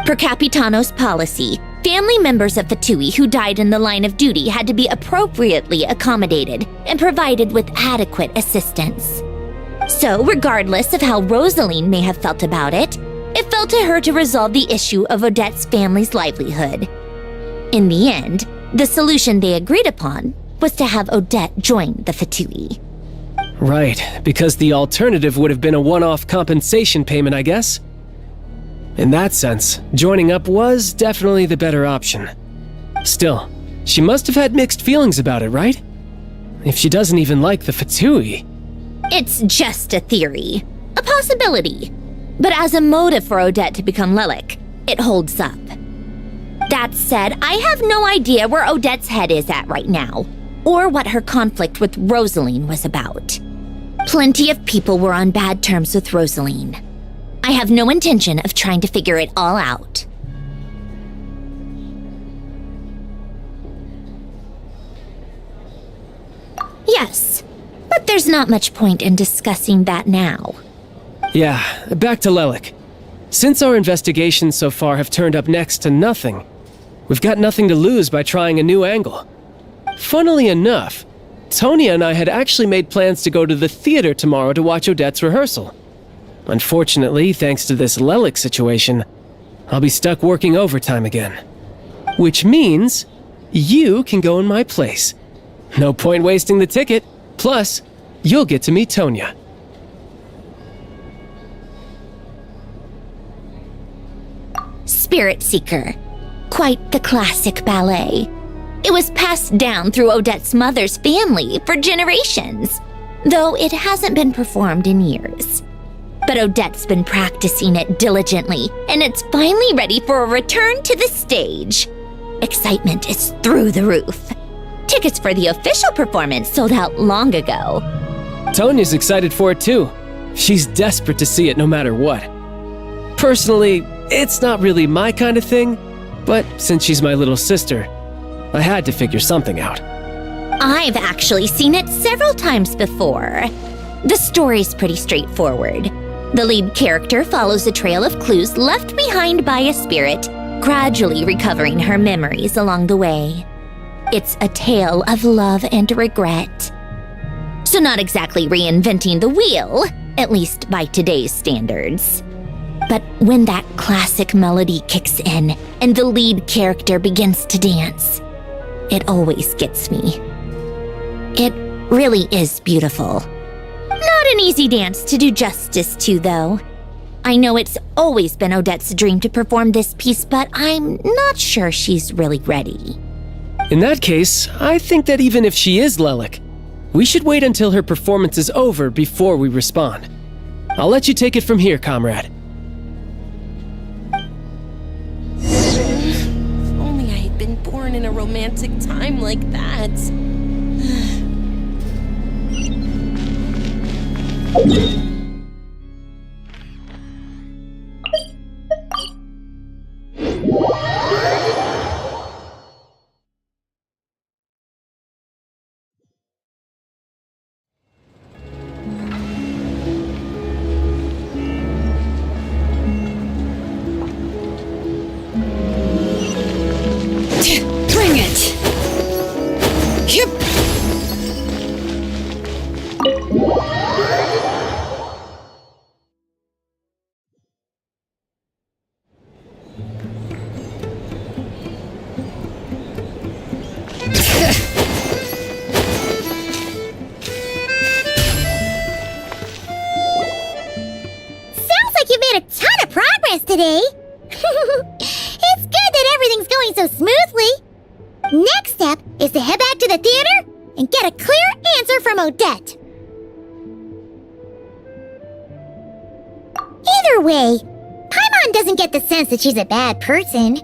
Per Capitano's policy, family members of Fatui who died in the line of duty had to be appropriately accommodated and provided with adequate assistance. So, regardless of how Rosaline may have felt about it, it fell to her to resolve the issue of Odette's family's livelihood. In the end, the solution they agreed upon was to have Odette join the Fatui. Right, because the alternative would have been a one-off compensation payment, I guess. In that sense, joining up was definitely the better option. Still, she must have had mixed feelings about it, right? If she doesn't even like the Fatui. It's just a theory, a possibility. But as a motive for Odette to become Lilac, it holds up. That said, I have no idea where Odette's head is at right now, or what her conflict with Rosaline was about. Plenty of people were on bad terms with Rosaline. I have no intention of trying to figure it all out. Yes, but there's not much point in discussing that now. Yeah, back to Lilac. Since our investigations so far have turned up next to nothing, we've got nothing to lose by trying a new angle. Funnily enough, Tonya and I had actually made plans to go to the theater tomorrow to watch Odette's rehearsal. Unfortunately, thanks to this Lilac situation, I'll be stuck working overtime again. Which means you can go in my place. No point wasting the ticket. Plus, you'll get to meet Tonya. Spirit Seeker. Quite the classic ballet. It was passed down through Odette's mother's family for generations, though it hasn't been performed in years. But Odette's been practicing it diligently, and it's finally ready for a return to the stage. Excitement is through the roof. Tickets for the official performance sold out long ago. Tonya's excited for it too. She's desperate to see it no matter what. Personally, it's not really my kind of thing, but since she's my little sister, I had to figure something out. I've actually seen it several times before. The story's pretty straightforward. The lead character follows a trail of clues left behind by a spirit, gradually recovering her memories along the way. It's a tale of love and regret. So not exactly reinventing the wheel, at least by today's standards. But when that classic melody kicks in and the lead character begins to dance, it always gets me. It really is beautiful. Not an easy dance to do justice to, though. I know it's always been Odette's dream to perform this piece, but I'm not sure she's really ready. In that case, I think that even if she is Lilac, we should wait until her performance is over before we respond. I'll let you take it from here, comrade. If only I had been born in a romantic time like that. Bring it! Yep. today. It's good that everything's going so smoothly. Next step is to head back to the theater and get a clear answer from Odette. Either way, Paimon doesn't get the sense that she's a bad person.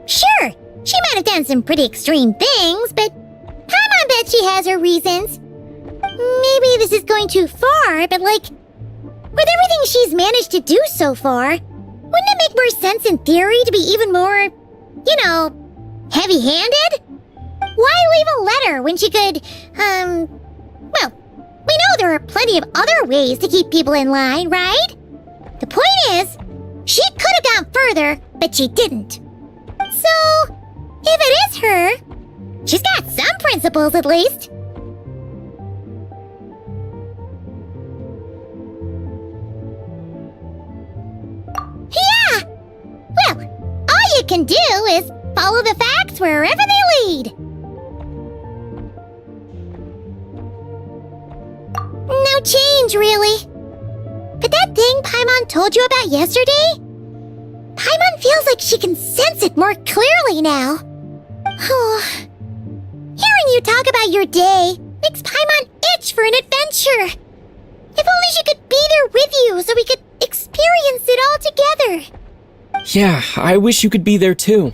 Sure, she might have done some pretty extreme things, but Paimon bet she has her reasons. Maybe this is going too far, but with everything she's managed to do so far, wouldn't it make more sense in theory to be even more, heavy-handed? Why leave a letter when she could, well, we know there are plenty of other ways to keep people in line, right? The point is, she could have gone further, but she didn't. So, if it is her, she's got some principles at least. Yeah! Well, all you can do is follow the facts wherever they lead. No change, really. But that thing Paimon told you about yesterday? Paimon feels like she can sense it more clearly now. Hearing you talk about your day makes Paimon itch for an adventure. If only she could be there with you so we could experience it all together. Yeah, I wish you could be there too.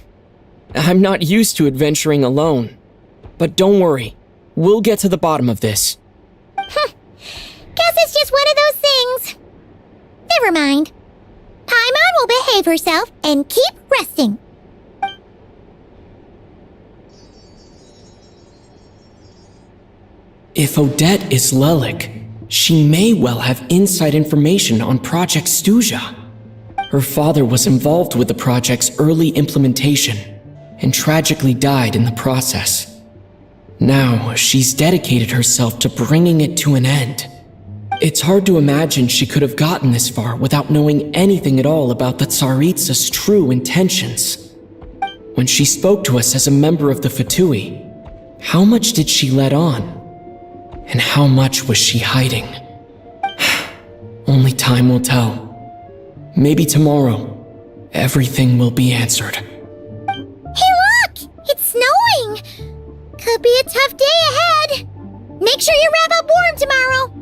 I'm not used to adventuring alone. But don't worry, we'll get to the bottom of this. Guess it's just one of those things. Never mind. Paimon will behave herself and keep resting. If Odette is Lelik, she may well have inside information on Project Stuja. Her father was involved with the project's early implementation and tragically died in the process. Now, she's dedicated herself to bringing it to an end. It's hard to imagine she could have gotten this far without knowing anything at all about the Tsaritsa's true intentions. When she spoke to us as a member of the Fatui, how much did she let on? And how much was she hiding? Only time will tell. Maybe tomorrow, everything will be answered. Hey look! It's snowing! Could be a tough day ahead. Make sure you wrap up warm tomorrow.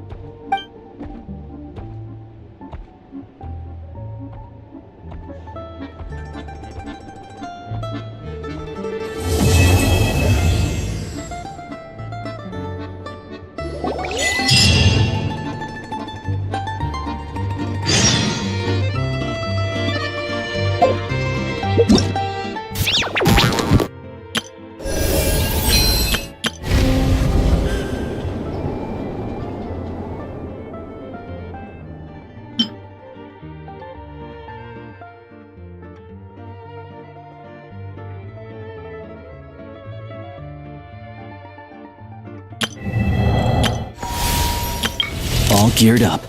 All geared up.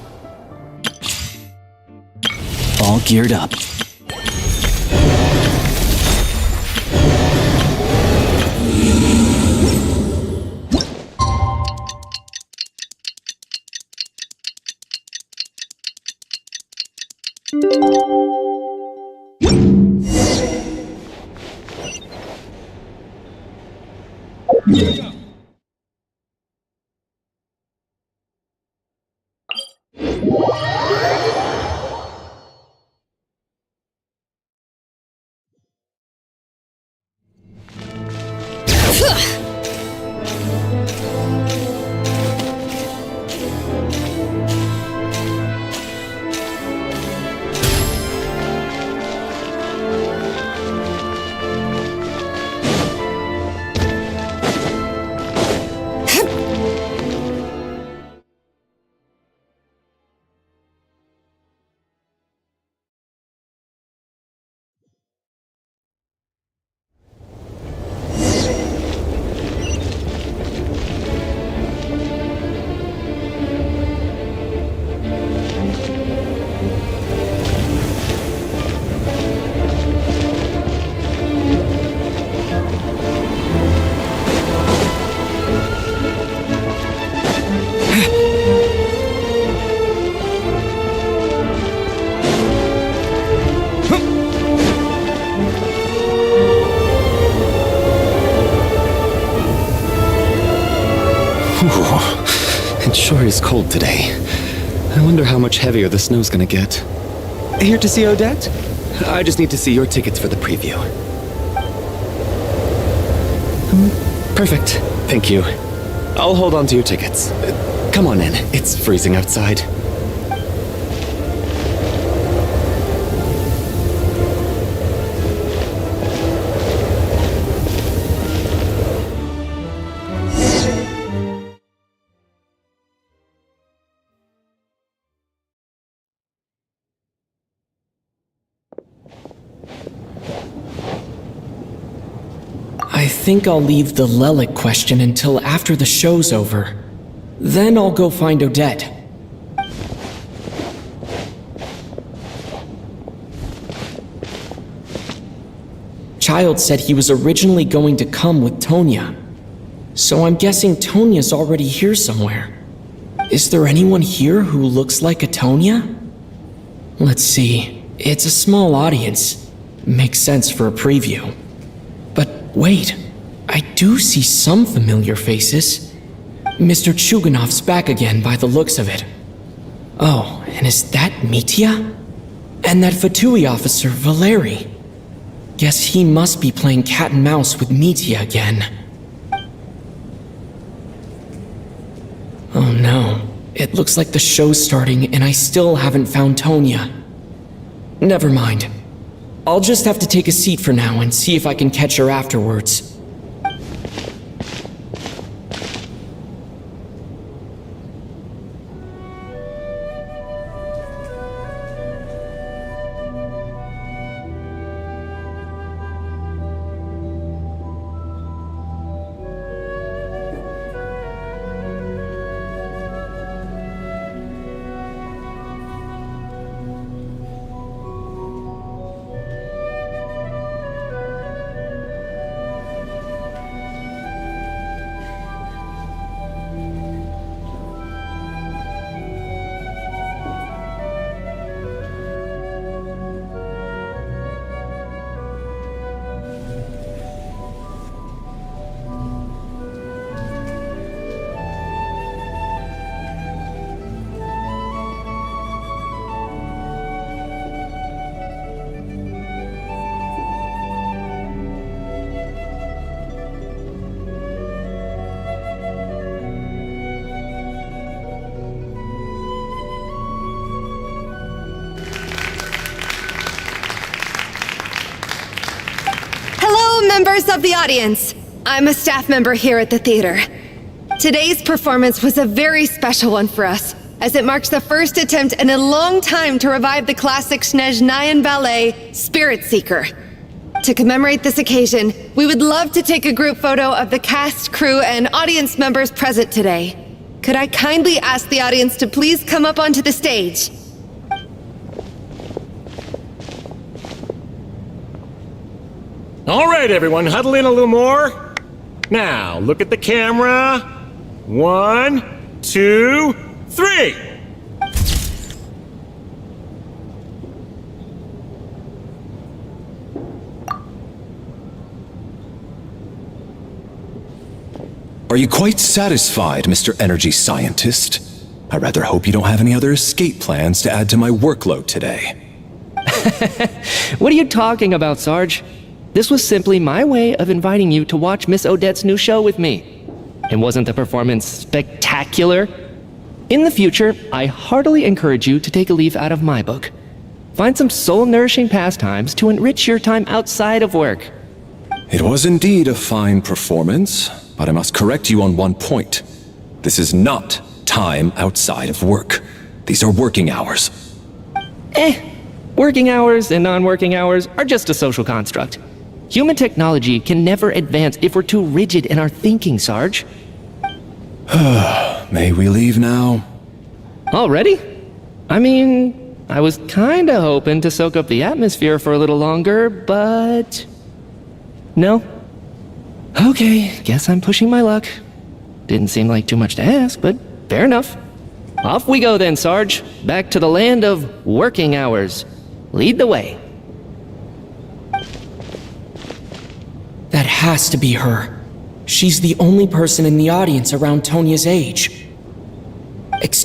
All geared up. It sure is cold today. I wonder how much heavier the snow's gonna get. Here to see Odette? I just need to see your tickets for the preview. Perfect. Thank you. I'll hold on to your tickets. Come on in. It's freezing outside. I think I'll leave the Lelic question until after the show's over. Then I'll go find Odette. Child said he was originally going to come with Tonya. So I'm guessing Tonya's already here somewhere. Is there anyone here who looks like a Tonya? Let's see. It's a small audience. Makes sense for a preview. But wait, I do see some familiar faces. Mr. Chuganov's back again by the looks of it. Oh, and is that Mitya? And that Fatui officer, Valeri. Guess he must be playing cat and mouse with Mitya again. Oh no, it looks like the show's starting and I still haven't found Tonya. Never mind. I'll just have to take a seat for now and see if I can catch her afterwards. Members of the audience, I'm a staff member here at the theater. Today's performance was a very special one for us, as it marks the first attempt in a long time to revive the classic Shnezhnayan ballet, Spirit Seeker. To commemorate this occasion, we would love to take a group photo of the cast, crew, and audience members present today. Could I kindly ask the audience to please come up onto the stage? All right, everyone, huddle in a little more. Now, look at the camera. 1, 2, 3. Are you quite satisfied, Mr. Energy Scientist? I rather hope you don't have any other escape plans to add to my workload today. What are you talking about, Sarge? This was simply my way of inviting you to watch Miss Odette's new show with me. And wasn't the performance spectacular? In the future, I heartily encourage you to take a leaf out of my book. Find some soul-nourishing pastimes to enrich your time outside of work. It was indeed a fine performance, but I must correct you on one point. This is not time outside of work. These are working hours. Working hours and non-working hours are just a social construct. Human technology can never advance if we're too rigid in our thinking, Sarge. May we leave now? Already? I mean, I was kinda hoping to soak up the atmosphere for a little longer, but... No? Okay, guess I'm pushing my luck. Didn't seem like too much to ask, but fair enough. Off we go then, Sarge. Back to the land of working hours. Lead the way. That has to be her. She's the only person in the audience around Tonya's age.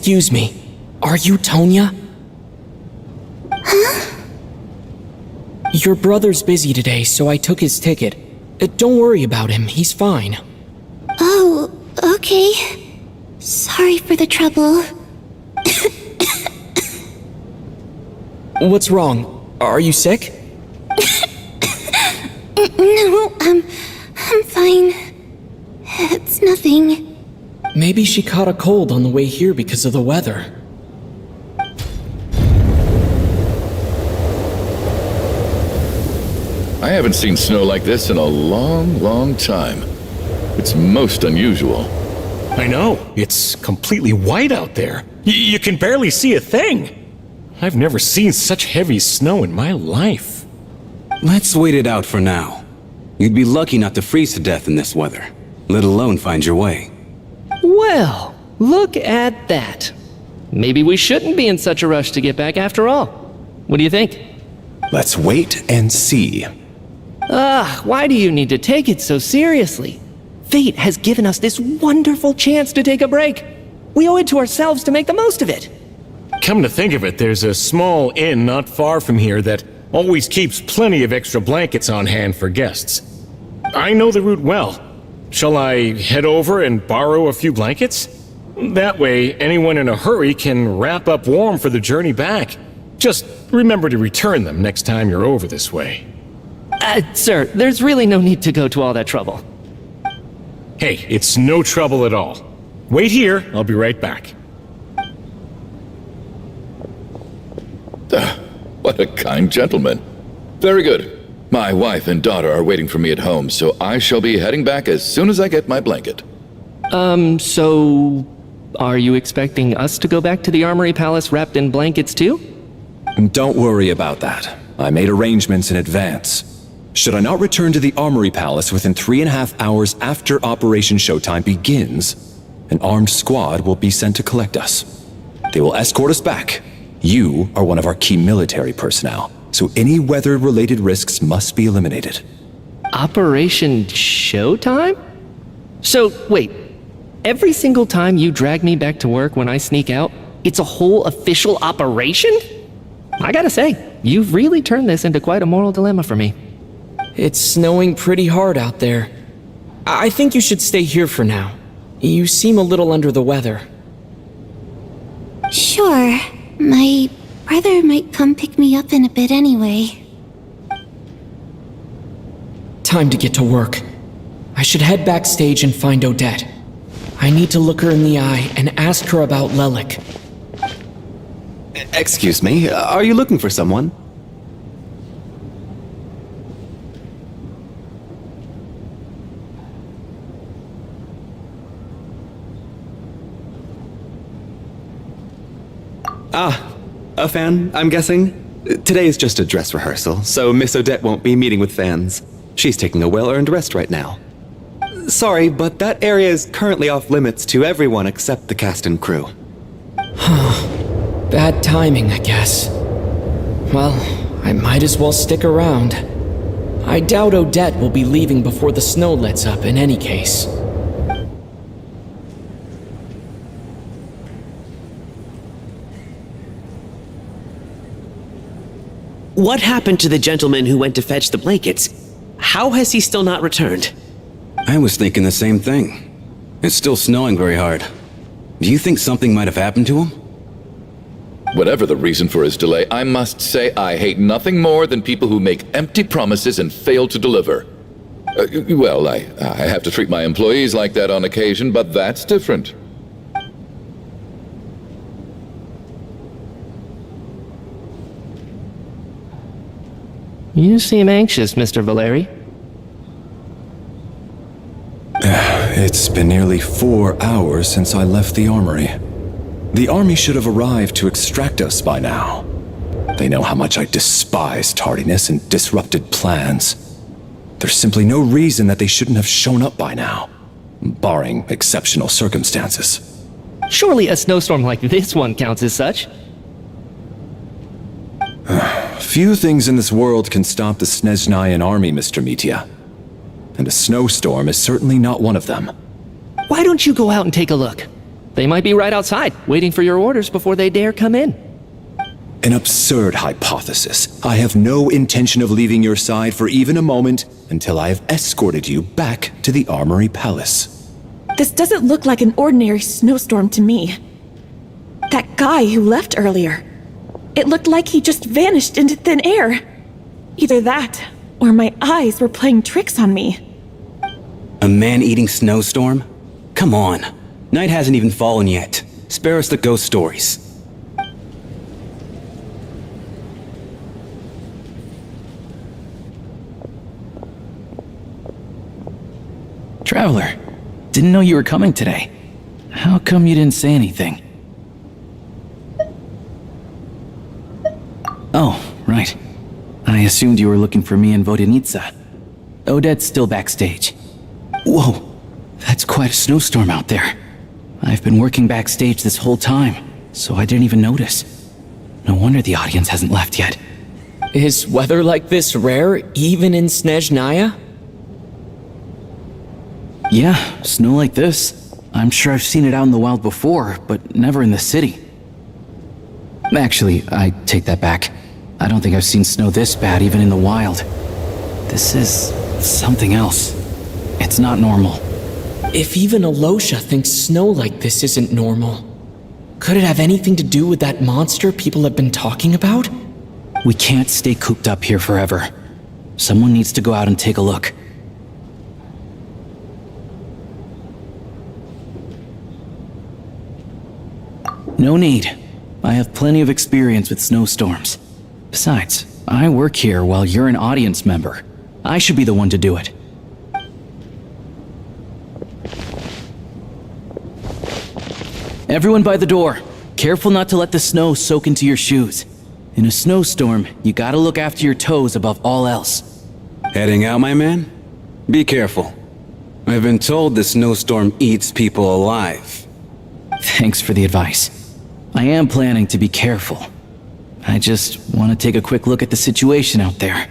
Excuse me, are you Tonya? Huh? Your brother's busy today, so I took his ticket. Don't worry about him, he's fine. Oh, okay. Sorry for the trouble. What's wrong? Are you sick? No, I'm fine. It's nothing. Maybe she caught a cold on the way here because of the weather. I haven't seen snow like this in a long, long time. It's most unusual. I know. It's completely white out there. You can barely see a thing. I've never seen such heavy snow in my life. Let's wait it out for now. You'd be lucky not to freeze to death in this weather, let alone find your way. Well, look at that. Maybe we shouldn't be in such a rush to get back after all. What do you think? Let's wait and see. Why do you need to take it so seriously? Fate has given us this wonderful chance to take a break. We owe it to ourselves to make the most of it. Come to think of it, there's a small inn not far from here that always keeps plenty of extra blankets on hand for guests. I know the route well. Shall I head over and borrow a few blankets? That way, anyone in a hurry can wrap up warm for the journey back. Just remember to return them next time you're over this way. Sir, there's really no need to go to all that trouble. Hey, it's no trouble at all. Wait here, I'll be right back. What a kind gentleman. Very good. My wife and daughter are waiting for me at home, so I shall be heading back as soon as I get my blanket. So... are you expecting us to go back to the Armory Palace wrapped in blankets too? Don't worry about that. I made arrangements in advance. Should I not return to the Armory Palace within 3.5 hours after Operation Showtime begins, an armed squad will be sent to collect us. They will escort us back. You are one of our key military personnel, so any weather-related risks must be eliminated. Operation Showtime? So, wait. Every single time you drag me back to work when I sneak out, it's a whole official operation? I gotta say, you've really turned this into quite a moral dilemma for me. It's snowing pretty hard out there. I think you should stay here for now. You seem a little under the weather. Sure. My brother might come pick me up in a bit anyway. Time to get to work. I should head backstage and find Odette. I need to look her in the eye and ask her about Lelik. Excuse me, are you looking for someone? A fan, I'm guessing? Today is just a dress rehearsal, so Miss Odette won't be meeting with fans. She's taking a well-earned rest right now. Sorry, but that area is currently off limits to everyone except the cast and crew. Bad timing, I guess. Well, I might as well stick around. I doubt Odette will be leaving before the snow lets up in any case. What happened to the gentleman who went to fetch the blankets? How has he still not returned? I was thinking the same thing. It's still snowing very hard. Do you think something might have happened to him? Whatever the reason for his delay, I must say I hate nothing more than people who make empty promises and fail to deliver. Well, I have to treat my employees like that on occasion, but that's different. You seem anxious, Mr. Valeri. It's been nearly 4 hours since I left the armory. The army should have arrived to extract us by now. They know how much I despise tardiness and disrupted plans. There's simply no reason that they shouldn't have shown up by now, barring exceptional circumstances. Surely a snowstorm like this one counts as such. Few things in this world can stop the Shnezhnayan army, Mr. Mitya. And a snowstorm is certainly not one of them. Why don't you go out and take a look? They might be right outside, waiting for your orders before they dare come in. An absurd hypothesis. I have no intention of leaving your side for even a moment until I have escorted you back to the Armory Palace. This doesn't look like an ordinary snowstorm to me. That guy who left earlier, it looked like he just vanished into thin air. Either that, or my eyes were playing tricks on me. A man-eating snowstorm? Come on. Night hasn't even fallen yet. Spare us the ghost stories. Traveler, didn't know you were coming today. How come you didn't say anything? Oh, right. I assumed you were looking for me and Vodenitsa. Odette's still backstage. Whoa, that's quite a snowstorm out there. I've been working backstage this whole time, so I didn't even notice. No wonder the audience hasn't left yet. Is weather like this rare, even in Shnezhnaya? Yeah, snow like this. I'm sure I've seen it out in the wild before, but never in the city. Actually, I take that back. I don't think I've seen snow this bad even in the wild. This is something else. It's not normal. If even Alosha thinks snow like this isn't normal, could it have anything to do with that monster people have been talking about? We can't stay cooped up here forever. Someone needs to go out and take a look. No need. I have plenty of experience with snowstorms. Besides, I work here while you're an audience member. I should be the one to do it. Everyone by the door. Careful not to let the snow soak into your shoes. In a snowstorm, you gotta look after your toes above all else. Heading out, my man? Be careful. I've been told the snowstorm eats people alive. Thanks for the advice. I am planning to be careful. I just want to take a quick look at the situation out there.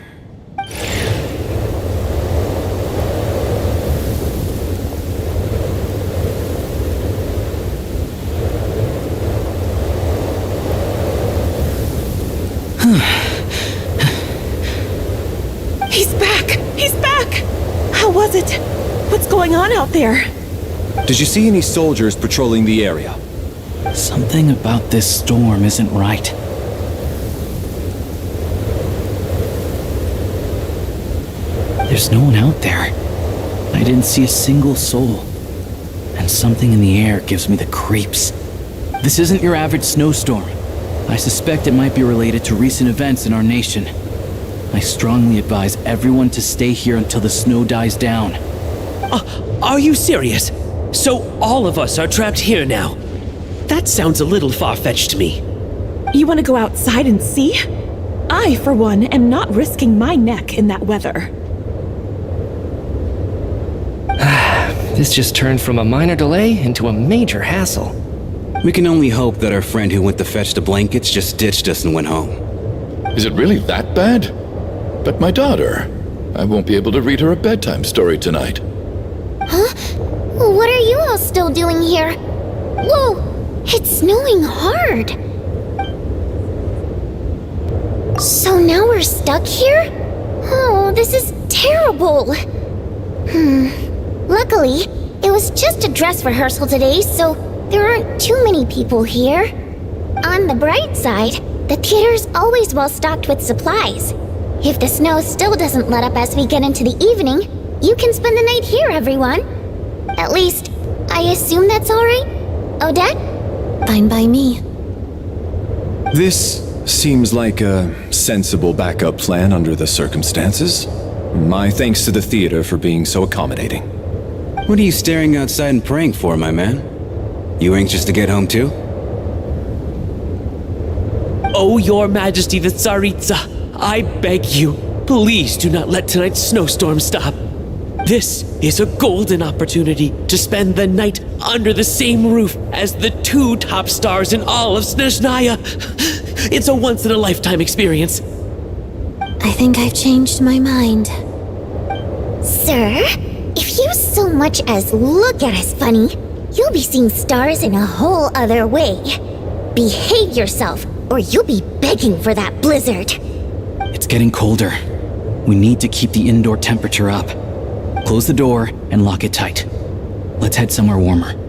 He's back! He's back! How was it? What's going on out there? Did you see any soldiers patrolling the area? Something about this storm isn't right. There's no one out there. I didn't see a single soul. And something in the air gives me the creeps. This isn't your average snowstorm. I suspect it might be related to recent events in our nation. I strongly advise everyone to stay here until the snow dies down. Are you serious? So all of us are trapped here now? That sounds a little far-fetched to me. You want to go outside and see? I, for one, am not risking my neck in that weather. This just turned from a minor delay into a major hassle. We can only hope that our friend who went to fetch the blankets just ditched us and went home. Is it really that bad? But my daughter, I won't be able to read her a bedtime story tonight. Huh? What are you all still doing here? Whoa! It's snowing hard! So now we're stuck here? Oh, this is terrible! Luckily, it was just a dress rehearsal today, so there aren't too many people here. On the bright side, the theater's always well stocked with supplies. If the snow still doesn't let up as we get into the evening, you can spend the night here, everyone. At least, I assume that's alright? Odette? Fine by me. This seems like a sensible backup plan under the circumstances. My thanks to the theater for being so accommodating. What are you staring outside and praying for, my man? You anxious to get home too? Oh, Your Majesty the Tsaritsa, I beg you, please do not let tonight's snowstorm stop. This is a golden opportunity to spend the night under the same roof as the two top stars in all of Shnezhnaya. It's a once-in-a-lifetime experience. I think I've changed my mind. Sir, if you so much as look at us funny, You'll be seeing stars in a whole other way. Behave yourself, or you'll be begging for that blizzard. It's getting colder. We need to keep the indoor temperature up. Close the door and lock it tight. Let's head somewhere warmer.